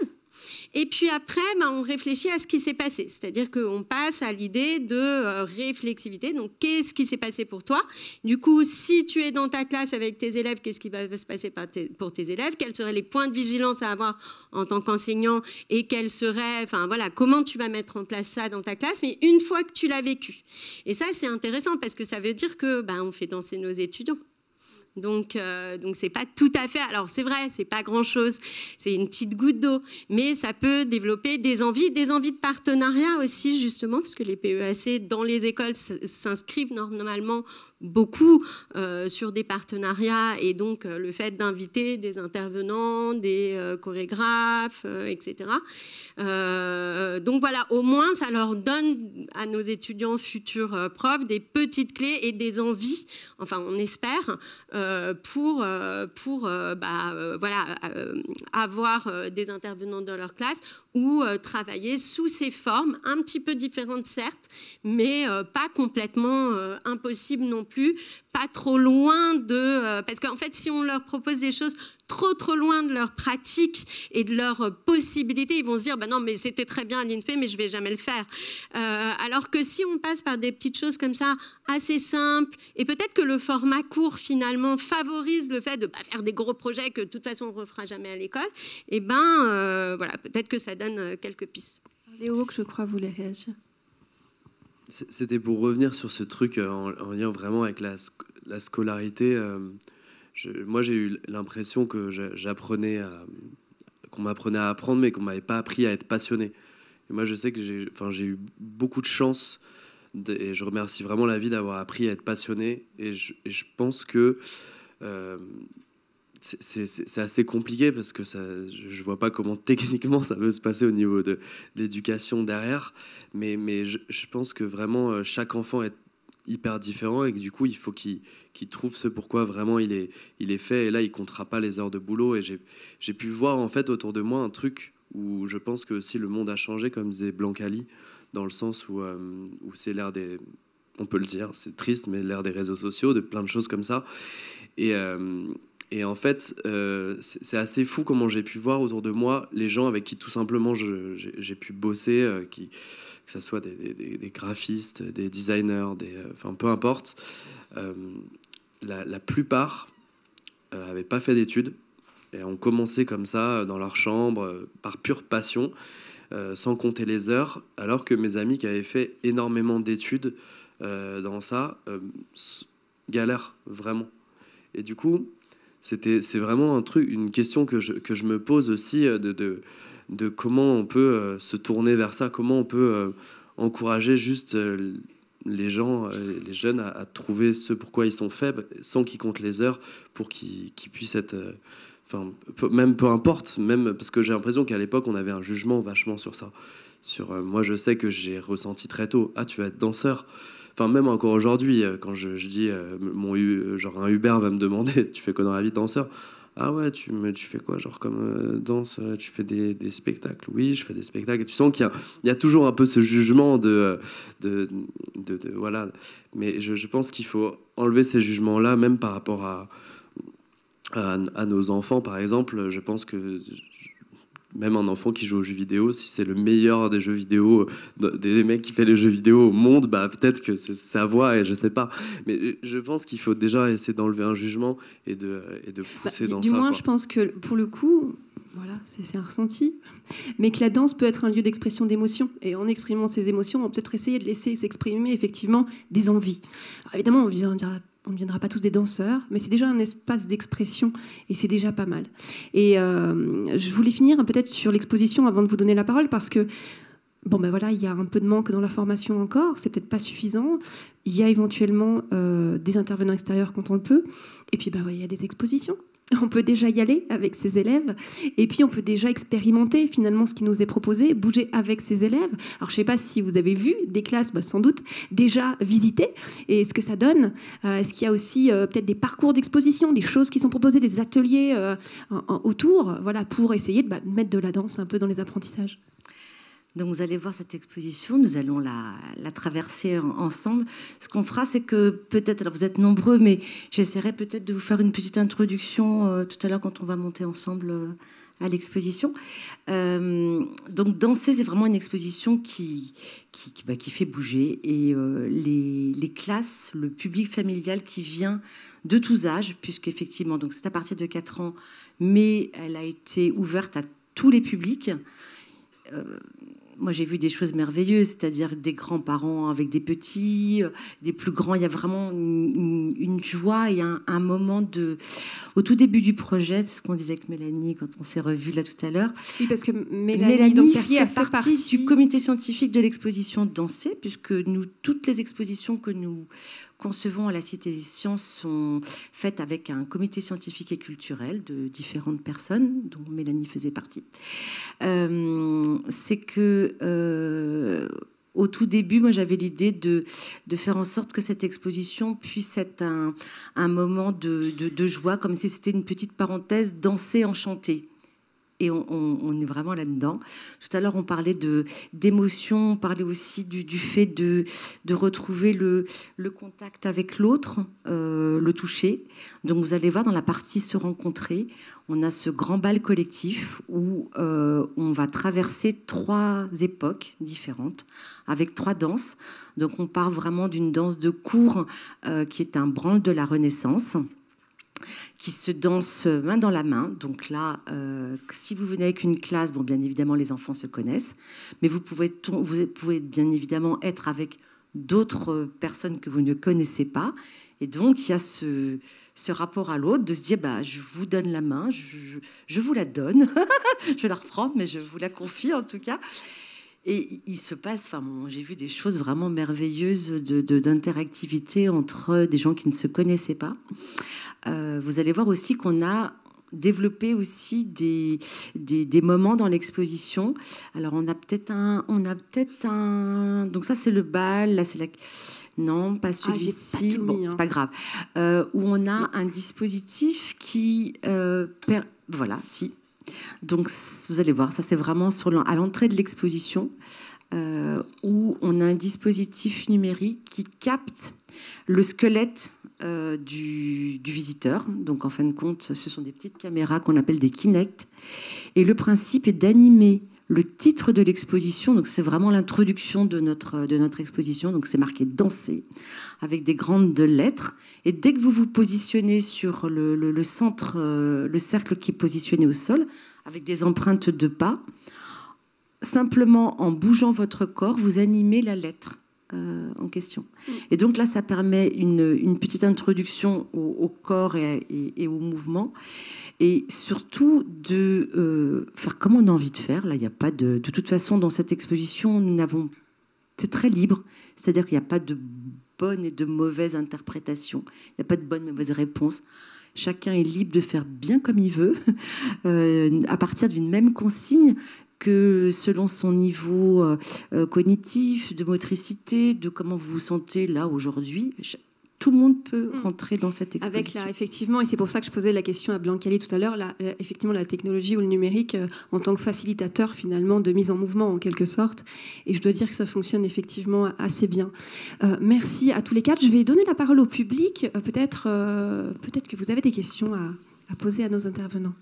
Et puis après, on réfléchit à ce qui s'est passé. C'est-à-dire qu'on passe à l'idée de réflexivité. Donc, qu'est-ce qui s'est passé pour toi? Du coup, si tu es dans ta classe avec tes élèves, qu'est-ce qui va se passer pour tes élèves? Quels seraient les points de vigilance à avoir en tant qu'enseignant? Et quels seraient, comment tu vas mettre en place ça dans ta classe? Mais une fois que tu l'as vécu. Et ça, c'est intéressant parce que ça veut dire que on fait danser nos étudiants. Donc c'est pas tout à fait. Alors c'est vrai, c'est pas grand-chose, c'est une petite goutte d'eau, mais ça peut développer des envies de partenariat aussi justement, parce que les PEAC dans les écoles s'inscrivent normalement beaucoup sur des partenariats et donc le fait d'inviter des intervenants, des chorégraphes, etc. Donc voilà, au moins ça leur donne à nos étudiants futurs profs des petites clés et des envies, enfin on espère, pour avoir des intervenants dans leur classe ou travailler sous ces formes un petit peu différentes certes, mais pas complètement impossibles non plus, pas trop loin de... parce qu'en fait, si on leur propose des choses trop loin de leur pratique et de leurs possibilités, ils vont se dire non, mais c'était très bien à l'INSPE, mais je ne vais jamais le faire. Alors que si on passe par des petites choses comme ça, assez simples, et peut-être que le format court, finalement, favorise le fait de ne pas faire des gros projets que de toute façon, on ne refera jamais à l'école, et voilà, peut-être que ça donne quelques pistes. Léo, que je crois, voulait réagir. C'était pour revenir sur ce truc en lien vraiment avec la scolarité. Moi, j'ai eu l'impression que qu'on m'apprenait à apprendre, mais qu'on m'avait pas appris à être passionné. Et moi, je sais que j'ai eu beaucoup de chance, et je remercie vraiment la vie d'avoir appris à être passionné. Et je pense que c'est assez compliqué parce que je vois pas comment techniquement ça peut se passer au niveau de l'éducation derrière. Mais je pense que vraiment chaque enfant est hyper différent et que du coup il faut qu'il trouve ce pourquoi vraiment il est fait, et là il comptera pas les heures de boulot. Et j'ai pu voir en fait autour de moi un truc où je pense que aussi le monde a changé, comme disait Blancali, dans le sens où c'est l'ère on peut le dire, c'est triste, mais l'ère des réseaux sociaux, de plein de choses comme ça. Et en fait, c'est assez fou comment j'ai pu voir autour de moi les gens avec qui tout simplement j'ai pu bosser, que ce soit des graphistes, des designers, enfin peu importe. La plupart n'avaient pas fait d'études et ont commencé comme ça dans leur chambre par pure passion, sans compter les heures, alors que mes amis qui avaient fait énormément d'études dans ça galèrent vraiment. Et du coup, c'est vraiment une question que je me pose aussi de comment on peut se tourner vers ça, comment on peut encourager juste les gens, les jeunes à trouver ce pourquoi ils sont faibles, sans qu'ils comptent les heures, pour qu'ils puissent être... même peu importe, même parce que j'ai l'impression qu'à l'époque, on avait un jugement vachement sur ça. Moi, je sais que j'ai ressenti très tôt, tu vas être danseur. Enfin, même encore aujourd'hui, quand je dis, genre un Uber va me demander, tu fais quoi dans la vie de danseur? Ah ouais, tu fais quoi, genre comme danse, tu fais des spectacles? Oui, je fais des spectacles. Et tu sens qu'il y a toujours un peu ce jugement de voilà. Mais je pense qu'il faut enlever ces jugements-là, même par rapport à nos enfants, par exemple. Je pense que même un enfant qui joue aux jeux vidéo, si c'est le meilleur des jeux vidéo, des mecs qui fait les jeux vidéo au monde, peut-être que c'est sa voix, et je sais pas. Mais je pense qu'il faut déjà essayer d'enlever un jugement et de pousser dans ça. Du moins, je pense que pour le coup, voilà, c'est un ressenti, mais que la danse peut être un lieu d'expression d'émotions. Et en exprimant ces émotions, on peut peut-être essayer de laisser s'exprimer effectivement des envies. Alors, évidemment, on ne deviendra pas tous des danseurs, mais c'est déjà un espace d'expression et c'est déjà pas mal. Et je voulais finir peut-être sur l'exposition avant de vous donner la parole, parce que voilà, il y a un peu de manque dans la formation encore, c'est peut-être pas suffisant. Il y a éventuellement des intervenants extérieurs quand on le peut, et puis il y a des expositions. On peut déjà y aller avec ses élèves, et puis on peut déjà expérimenter finalement ce qui nous est proposé, bouger avec ses élèves. Alors je ne sais pas si vous avez vu des classes, sans doute déjà visitées, et ce que ça donne. Est-ce qu'il y a aussi peut-être des parcours d'exposition, des choses qui sont proposées, des ateliers autour, voilà, pour essayer de mettre de la danse un peu dans les apprentissages? Donc vous allez voir cette exposition, nous allons la traverser ensemble. Ce qu'on fera, c'est que peut-être, alors vous êtes nombreux, mais j'essaierai peut-être de vous faire une petite introduction tout à l'heure quand on va monter ensemble à l'exposition. Donc danser, c'est vraiment une exposition qui fait bouger, et les classes, le public familial qui vient de tous âges, puisqu'effectivement, donc c'est à partir de 4 ans, mais elle a été ouverte à tous les publics. Moi, j'ai vu des choses merveilleuses, c'est-à-dire des grands-parents avec des petits, des plus grands. Il y a vraiment une joie et un moment au tout début du projet, c'est ce qu'on disait avec Mélanie quand on s'est revus là tout à l'heure. Oui, parce que Mélanie fait partie du comité scientifique de l'exposition Danser, puisque toutes les expositions que nous concevons à la Cité des Sciences sont faites avec un comité scientifique et culturel de différentes personnes, dont Mélanie faisait partie. C'est que au tout début, moi, j'avais l'idée de faire en sorte que cette exposition puisse être un moment de joie, comme si c'était une petite parenthèse, danser, enchanter. Et on est vraiment là-dedans. Tout à l'heure, on parlait d'émotion, on parlait aussi du fait de retrouver le contact avec l'autre, le toucher. Donc, vous allez voir dans la partie se rencontrer, on a ce grand bal collectif où on va traverser 3 époques différentes avec 3 danses. Donc, on part vraiment d'une danse de cour qui est un branle de la Renaissance, qui se danse main dans la main. Donc là, si vous venez avec une classe, bien évidemment, les enfants se connaissent, mais vous pouvez bien évidemment être avec d'autres personnes que vous ne connaissez pas. Et donc, il y a ce rapport à l'autre, de se dire, je vous donne la main, je vous la donne, je la reprends, mais je vous la confie en tout cas. Et il se passe, j'ai vu des choses vraiment merveilleuses d'interactivité entre des gens qui ne se connaissaient pas. Vous allez voir aussi qu'on a développé aussi des moments dans l'exposition. Alors on a peut-être un. Donc ça c'est le bal, là c'est la. Non, pas celui-ci. C'est pas grave. Où on a un dispositif qui voilà, si. Donc, vous allez voir, ça c'est vraiment à l'entrée de l'exposition. où on a un dispositif numérique qui capte le squelette du visiteur. Donc en fin de compte, ce sont des petites caméras qu'on appelle des Kinect. Et le principe est d'animer le titre de l'exposition. Donc c'est vraiment l'introduction de notre exposition. Donc c'est marqué « Danser » avec des grandes lettres. Et dès que vous vous positionnez sur le centre, le cercle qui est positionné au sol, avec des empreintes de pas, simplement en bougeant votre corps, vous animez la lettre en question. Et donc là, ça permet une petite introduction au corps et au mouvement, et surtout de faire comme on a envie de faire. Là, il n'y a pas de toute façon, dans cette exposition, c'est très libre, c'est-à-dire qu'il n'y a pas de bonne et de mauvaise interprétation, il n'y a pas de bonne et mauvaise réponse. Chacun est libre de faire bien comme il veut, à partir d'une même consigne, que selon son niveau cognitif, de motricité, de comment vous vous sentez là aujourd'hui, tout le monde peut rentrer dans cette exposition. Effectivement, et c'est pour ça que je posais la question à Biancali tout à l'heure, effectivement la technologie ou le numérique en tant que facilitateur finalement de mise en mouvement en quelque sorte, et je dois dire que ça fonctionne effectivement assez bien. Merci à tous les quatre. Je vais donner la parole au public. Peut-être que vous avez des questions à poser à nos intervenants.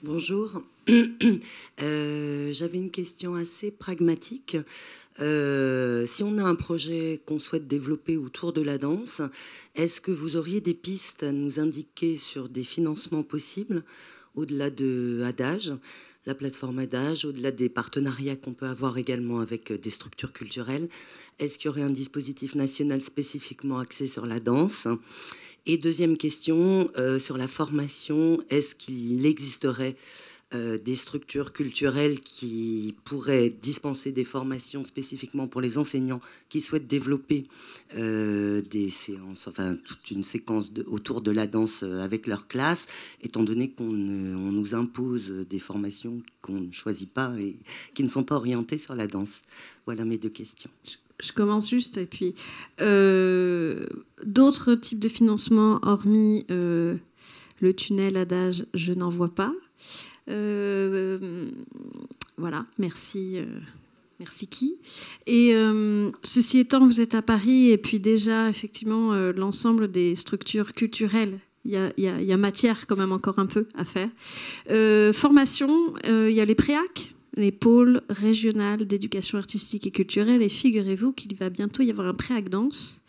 Bonjour. J'avais une question assez pragmatique. Si on a un projet qu'on souhaite développer autour de la danse, est-ce que vous auriez des pistes à nous indiquer sur des financements possibles au-delà de Adage, la plateforme Adage, au-delà des partenariats qu'on peut avoir également avec des structures culturelles? Est-ce qu'il y aurait un dispositif national spécifiquement axé sur la danse? Et deuxième question, sur la formation, est-ce qu'il existerait des structures culturelles qui pourraient dispenser des formations spécifiquement pour les enseignants qui souhaitent développer des séances, enfin toute une séquence autour de la danse avec leur classe, étant donné qu'on nous impose des formations qu'on ne choisit pas et qui ne sont pas orientées sur la danse? Voilà mes deux questions. Je commence juste, et puis d'autres types de financement hormis le tunnel Adage, je n'en vois pas. Voilà, merci qui. Et ceci étant, vous êtes à Paris, et puis déjà, effectivement, l'ensemble des structures culturelles, il y a matière quand même encore un peu à faire. Formation, il y a les préac, les pôles régionaux d'éducation artistique et culturelle, et figurez-vous qu'il va bientôt y avoir un préac danse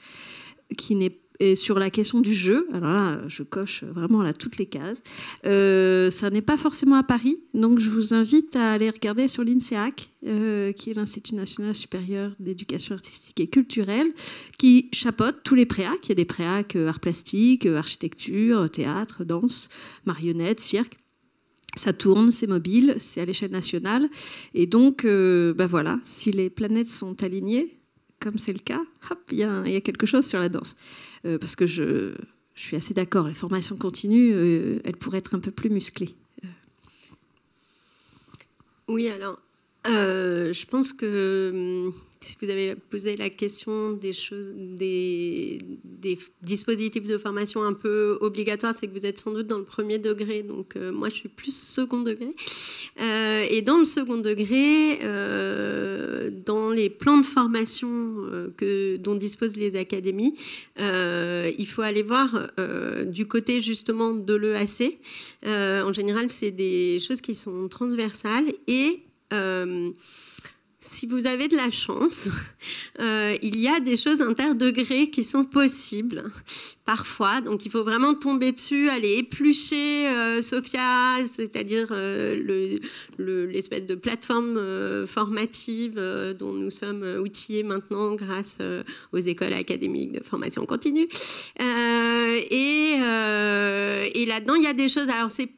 qui n'est et sur la question du jeu. Alors là, je coche vraiment là toutes les cases. Ça n'est pas forcément à Paris, donc je vous invite à aller regarder sur l'INSEAC, qui est l'Institut national supérieur d'éducation artistique et culturelle, qui chapeaute tous les préacs. Il y a des préacs arts plastiques, architecture, théâtre, danse, marionnettes, cirque. Ça tourne, c'est mobile, c'est à l'échelle nationale. Et donc, voilà, si les planètes sont alignées, comme c'est le cas, hop, il y a quelque chose sur la danse. Parce que je suis assez d'accord, les formations continues, elles pourraient être un peu plus musclées. Oui, alors, je pense que si vous avez posé la question des dispositifs de formation un peu obligatoires, c'est que vous êtes sans doute dans le premier degré. Donc, moi, je suis plus second degré. Et dans le second degré, dans les plans de formation dont disposent les académies, il faut aller voir du côté justement de l'EAC. En général, c'est des choses qui sont transversales et si vous avez de la chance, il y a des choses interdegrés qui sont possibles parfois. Donc il faut vraiment tomber dessus, aller éplucher Sophia, c'est-à-dire l'espèce de plateforme formative dont nous sommes outillés maintenant grâce aux écoles académiques de formation continue. Et là-dedans, il y a des choses... Alors c'est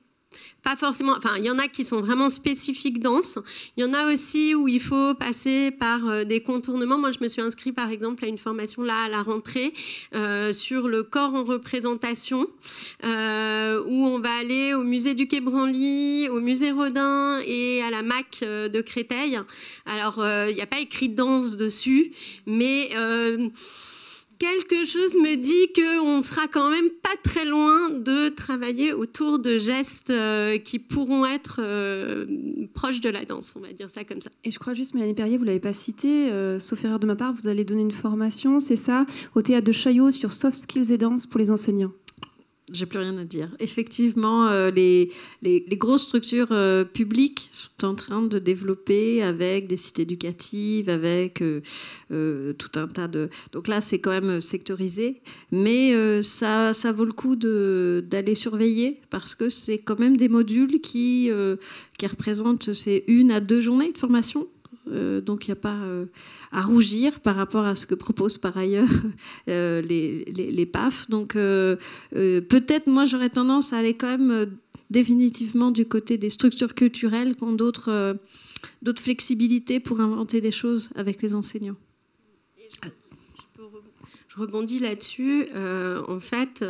pas forcément, enfin, il y en a qui sont vraiment spécifiques danse. Il y en a aussi où il faut passer par des contournements. Moi, je me suis inscrite, par exemple, à une formation là à la rentrée sur le corps en représentation, où on va aller au musée du Quai Branly, au musée Rodin et à la MAC de Créteil. Alors, il n'y a pas écrit danse dessus, mais quelque chose me dit qu'on sera quand même pas très loin de travailler autour de gestes qui pourront être proches de la danse, on va dire ça comme ça. Et je crois juste, Mélanie Perrier, vous ne l'avez pas cité, sauf erreur de ma part, vous allez donner une formation, c'est ça, au théâtre de Chaillot sur soft skills et danse pour les enseignants. J'ai plus rien à dire. Effectivement, les grosses structures publiques sont en train de développer avec des sites éducatives, avec tout un tas de... Donc là, c'est quand même sectorisé, mais ça vaut le coup d'aller surveiller parce que c'est quand même des modules qui représentent 1 à 2 journées de formation. Donc il n'y a pas à rougir par rapport à ce que proposent par ailleurs les PAF. Donc peut-être moi j'aurais tendance à aller quand même définitivement du côté des structures culturelles qui ont d'autres flexibilités pour inventer des choses avec les enseignants. Je rebondis là-dessus. En fait,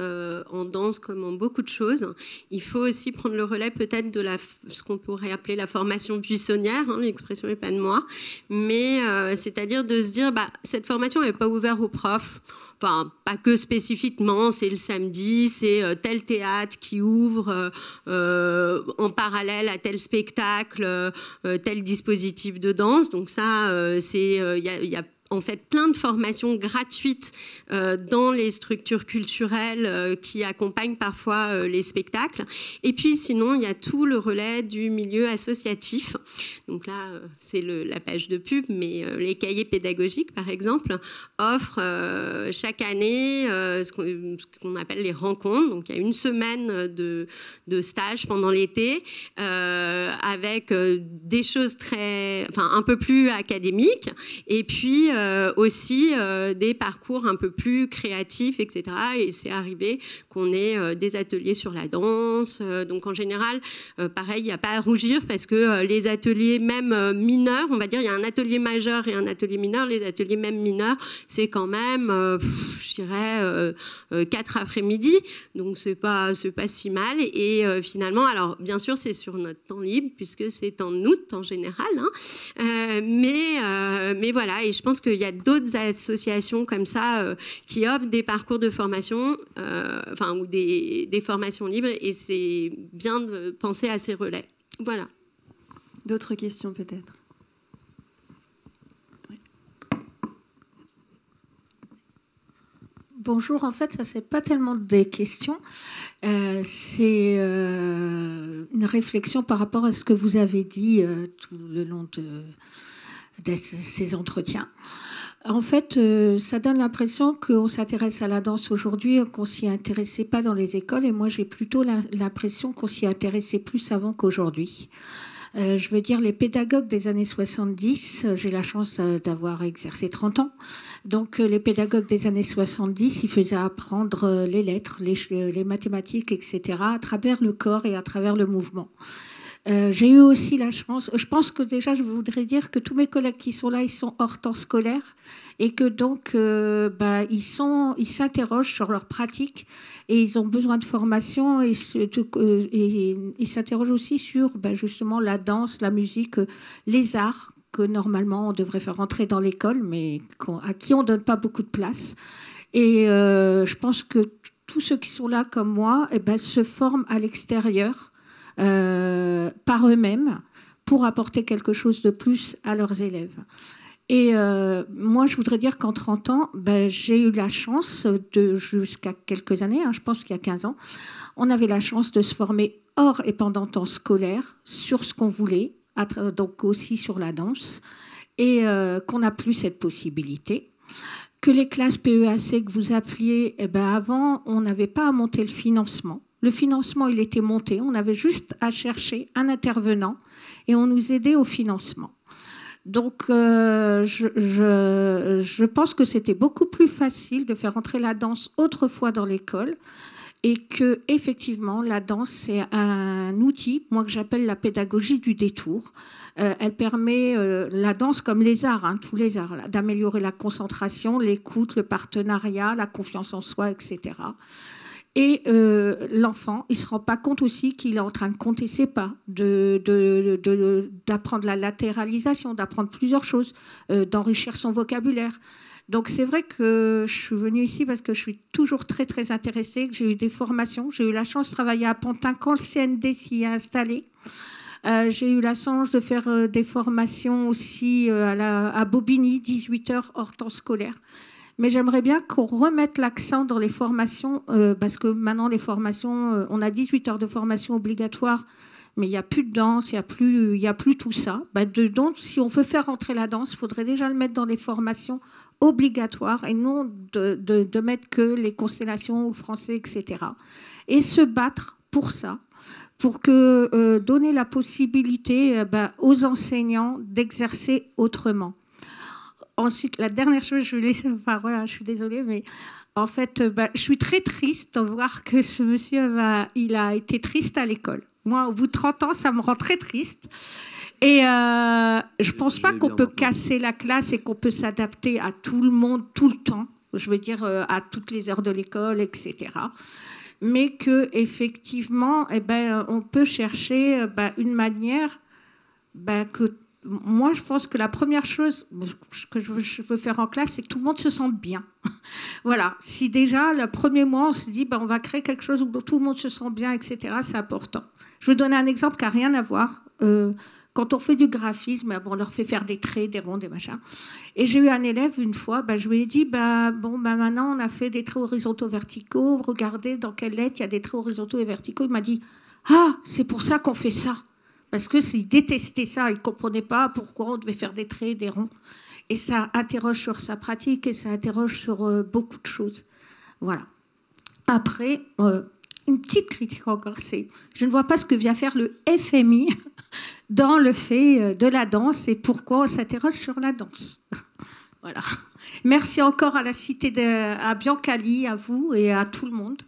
en danse, comme en beaucoup de choses, il faut aussi prendre le relais peut-être de ce qu'on pourrait appeler la formation buissonnière. Hein, l'expression n'est pas de moi. Mais c'est-à-dire de se dire, cette formation n'est pas ouverte aux profs. Enfin, pas que spécifiquement, c'est le samedi, c'est tel théâtre qui ouvre en parallèle à tel spectacle, tel dispositif de danse. Donc ça, il y a en fait plein de formations gratuites dans les structures culturelles qui accompagnent parfois les spectacles. Et puis sinon, il y a tout le relais du milieu associatif. Donc là, c'est la page de pub, mais les cahiers pédagogiques, par exemple, offrent chaque année ce qu'on appelle les rencontres. Donc il y a 1 semaine de stage pendant l'été avec des choses un peu plus académiques. Et puis aussi des parcours un peu plus créatifs, etc. Et c'est arrivé qu'on ait des ateliers sur la danse. Donc en général, pareil, il n'y a pas à rougir parce que les ateliers même mineurs, on va dire, il y a un atelier majeur et un atelier mineur. Les ateliers même mineurs, c'est quand même, je dirais, 4 après-midi. Donc c'est pas si mal. Et finalement, alors bien sûr, c'est sur notre temps libre puisque c'est en août en général. Hein. Mais voilà, et je pense qu'il y a d'autres associations comme ça qui offrent des parcours de formation, ou des formations libres, et c'est bien de penser à ces relais. Voilà. D'autres questions peut-être? Oui. Bonjour, en fait, ça c'est pas tellement des questions, c'est une réflexion par rapport à ce que vous avez dit tout le long de ces entretiens. En fait, ça donne l'impression qu'on s'intéresse à la danse aujourd'hui et qu'on s'y intéressait pas dans les écoles. Et moi, j'ai plutôt l'impression qu'on s'y intéressait plus avant qu'aujourd'hui. Je veux dire, les pédagogues des années 70, j'ai la chance d'avoir exercé 30 ans. Donc, les pédagogues des années 70, ils faisaient apprendre les lettres, les mathématiques, etc., à travers le corps et à travers le mouvement. J'ai eu aussi la chance, je pense que déjà je voudrais dire que tous mes collègues qui sont là, ils sont hors temps scolaire et que donc ils s'interrogent sur leur pratique et ils ont besoin de formation et ils s'interrogent aussi sur justement la danse, la musique, les arts que normalement on devrait faire rentrer dans l'école mais à qui on ne donne pas beaucoup de place. Et je pense que tous ceux qui sont là comme moi se forment à l'extérieur par eux-mêmes pour apporter quelque chose de plus à leurs élèves. Et moi, je voudrais dire qu'en 30 ans, j'ai eu la chance, jusqu'à quelques années, je pense qu'il y a 15 ans, on avait la chance de se former hors et pendant temps scolaire sur ce qu'on voulait, donc aussi sur la danse, et qu'on n'a plus cette possibilité. Que les classes PEAC que vous appeliez, avant, on n'avait pas à monter le financement. Le financement, il était monté. On avait juste à chercher un intervenant et on nous aidait au financement. Donc, je pense que c'était beaucoup plus facile de faire entrer la danse autrefois dans l'école et que effectivement, la danse, c'est un outil, moi que j'appelle la pédagogie du détour. Elle permet, la danse comme les arts, tous les arts, d'améliorer la concentration, l'écoute, le partenariat, la confiance en soi, etc. Et l'enfant, il ne se rend pas compte aussi qu'il est en train de compter ses pas, d'apprendre la latéralisation, d'apprendre plusieurs choses, d'enrichir son vocabulaire. Donc c'est vrai que je suis venue ici parce que je suis toujours très très intéressée, que j'ai eu des formations. J'ai eu la chance de travailler à Pantin quand le CND s'y est installé. J'ai eu la chance de faire des formations aussi à Bobigny, 18 heures hors temps scolaire. Mais j'aimerais bien qu'on remette l'accent dans les formations, parce que maintenant les formations, on a 18 heures de formation obligatoire, mais il n'y a plus de danse, il n'y a plus tout ça. Donc, si on veut faire rentrer la danse, il faudrait déjà le mettre dans les formations obligatoires et non de mettre que les constellations ou le français, etc. Et se battre pour ça, pour que donner la possibilité aux enseignants d'exercer autrement. Ensuite, la dernière chose, je vais laisser la parole, je suis désolée, mais en fait, je suis très triste de voir que ce monsieur, il a été triste à l'école. Moi, au bout de 30 ans, ça me rend très triste. Et je ne pense pas qu'on peut casser la classe et qu'on peut s'adapter à tout le monde, tout le temps. Je veux dire, à toutes les heures de l'école, etc. Mais qu'effectivement, on peut chercher une manière que... Moi, je pense que la première chose que je veux faire en classe, c'est que tout le monde se sente bien. Voilà. Si déjà, le premier mois, on se dit on va créer quelque chose où tout le monde se sent bien, etc., c'est important. Je vais donner un exemple qui n'a rien à voir. Quand on fait du graphisme, on leur fait faire des traits, des ronds, des machins. Et j'ai eu un élève, une fois, je lui ai dit, maintenant, on a fait des traits horizontaux verticaux. Regardez dans quelle lettre il y a des traits horizontaux et verticaux. Il m'a dit, ah, c'est pour ça qu'on fait ça. Parce qu'il détestait ça, il ne comprenait pas pourquoi on devait faire des traits, des ronds. Et ça interroge sur sa pratique et ça interroge sur beaucoup de choses. Voilà. Après, une petite critique encore, c'est je ne vois pas ce que vient faire le FMI dans le fait de la danse et pourquoi on s'interroge sur la danse. Voilà. Merci encore à la Cité à Biancali, à vous et à tout le monde.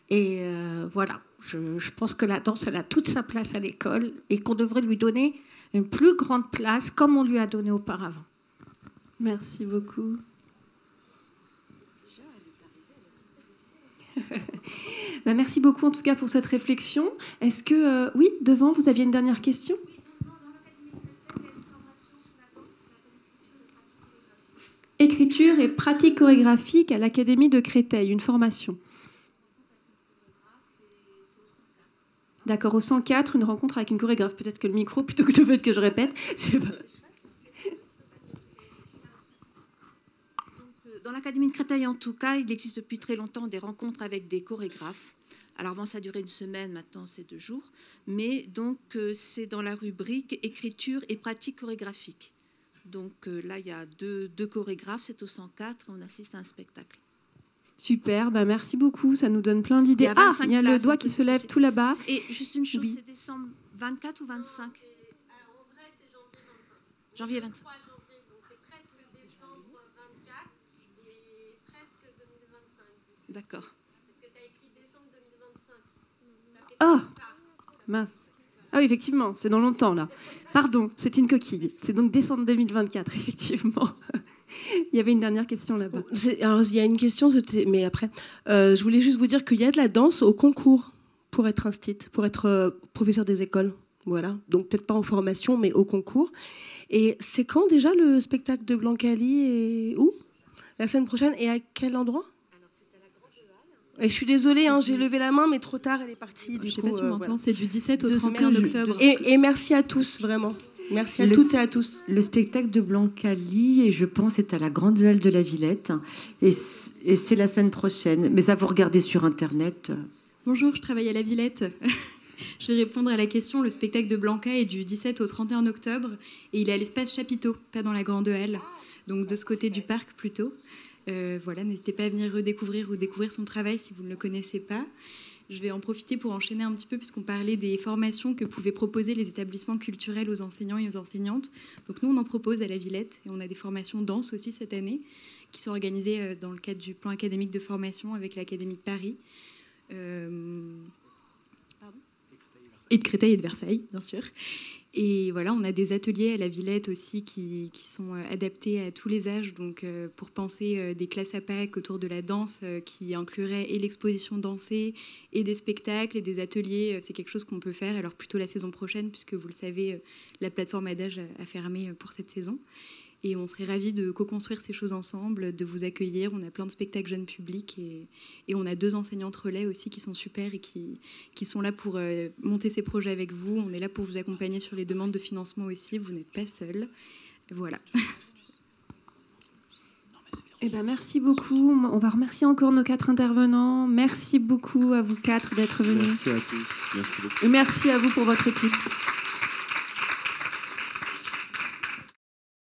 Et voilà. Je pense que la danse, elle a toute sa place à l'école et qu'on devrait lui donner une plus grande place comme on lui a donné auparavant. Merci beaucoup. Merci beaucoup en tout cas pour cette réflexion. Est-ce que, oui, devant, vous aviez une dernière question ? Écriture et pratique chorégraphique à l'Académie de Créteil, une formation. D'accord, au 104, une rencontre avec une chorégraphe. Peut-être que le micro, plutôt que le fait que je répète. Je sais pas. Dans l'Académie de Créteil, en tout cas, il existe depuis très longtemps des rencontres avec des chorégraphes. Alors avant, ça a duré une semaine, maintenant c'est 2 jours. Mais donc, c'est dans la rubrique écriture et pratique chorégraphique. Donc là, il y a deux chorégraphes, c'est au 104, on assiste à un spectacle. Super, merci beaucoup, ça nous donne plein d'idées. Il y a le doigt qui se lève tout là-bas. Et juste une chose, c'est décembre 24 ou 25 ? En vrai, c'est janvier 25. Janvier 25. Donc c'est presque décembre 24 et presque 2025. D'accord. Parce que tu as écrit décembre 2025. Mince. Ah oui, effectivement, c'est dans longtemps là. Pardon, c'est une coquille. C'est donc décembre 2024, effectivement. Il y avait une dernière question là-bas. Alors, il y a une question, mais après, je voulais juste vous dire qu'il y a de la danse au concours pour être instit, pour être professeur des écoles. Voilà. Donc, peut-être pas en formation, mais au concours. Et c'est quand déjà le spectacle de Blancali et où ? La semaine prochaine et à quel endroit ? Et je suis désolée, j'ai levé la main, mais trop tard, elle est partie. Je ne sais pas si on m'entend, c'est du 17 au 31 octobre. Et merci à tous, vraiment. Merci à toutes et à tous. Le spectacle de Blancali, et je pense, est à la Grande Halle de la Villette. Et c'est la semaine prochaine. Mais ça, vous regardez sur Internet. Bonjour, je travaille à la Villette. Je vais répondre à la question. Le spectacle de Blanca est du 17 au 31 octobre. Et il est à l'espace Chapiteau, pas dans la Grande Halle. Donc de ce côté du parc, plutôt. Voilà, n'hésitez pas à venir redécouvrir ou découvrir son travail si vous ne le connaissez pas. Je vais en profiter pour enchaîner un petit peu puisqu'on parlait des formations que pouvaient proposer les établissements culturels aux enseignants et aux enseignantes. Donc nous, on en propose à la Villette et on a des formations danse aussi cette année qui sont organisées dans le cadre du plan académique de formation avec l'Académie de Paris. Et de Créteil et de Versailles, bien sûr. Et voilà, on a des ateliers à la Villette aussi qui sont adaptés à tous les âges, donc pour penser des classes à Pâques autour de la danse qui incluraient et l'exposition dansée et des spectacles et des ateliers. C'est quelque chose qu'on peut faire, alors plutôt la saison prochaine, puisque vous le savez, la plateforme Adage a fermé pour cette saison. Et on serait ravis de co-construire ces choses ensemble, de vous accueillir. On a plein de spectacles jeunes publics et on a 2 enseignantes relais aussi qui sont super et qui sont là pour monter ces projets avec vous. On est là pour vous accompagner sur les demandes de financement aussi. Vous n'êtes pas seuls. Voilà. Eh ben, merci beaucoup. On va remercier encore nos 4 intervenants. Merci beaucoup à vous 4 d'être venus. Merci à tous. Merci beaucoup. Et merci à vous pour votre écoute.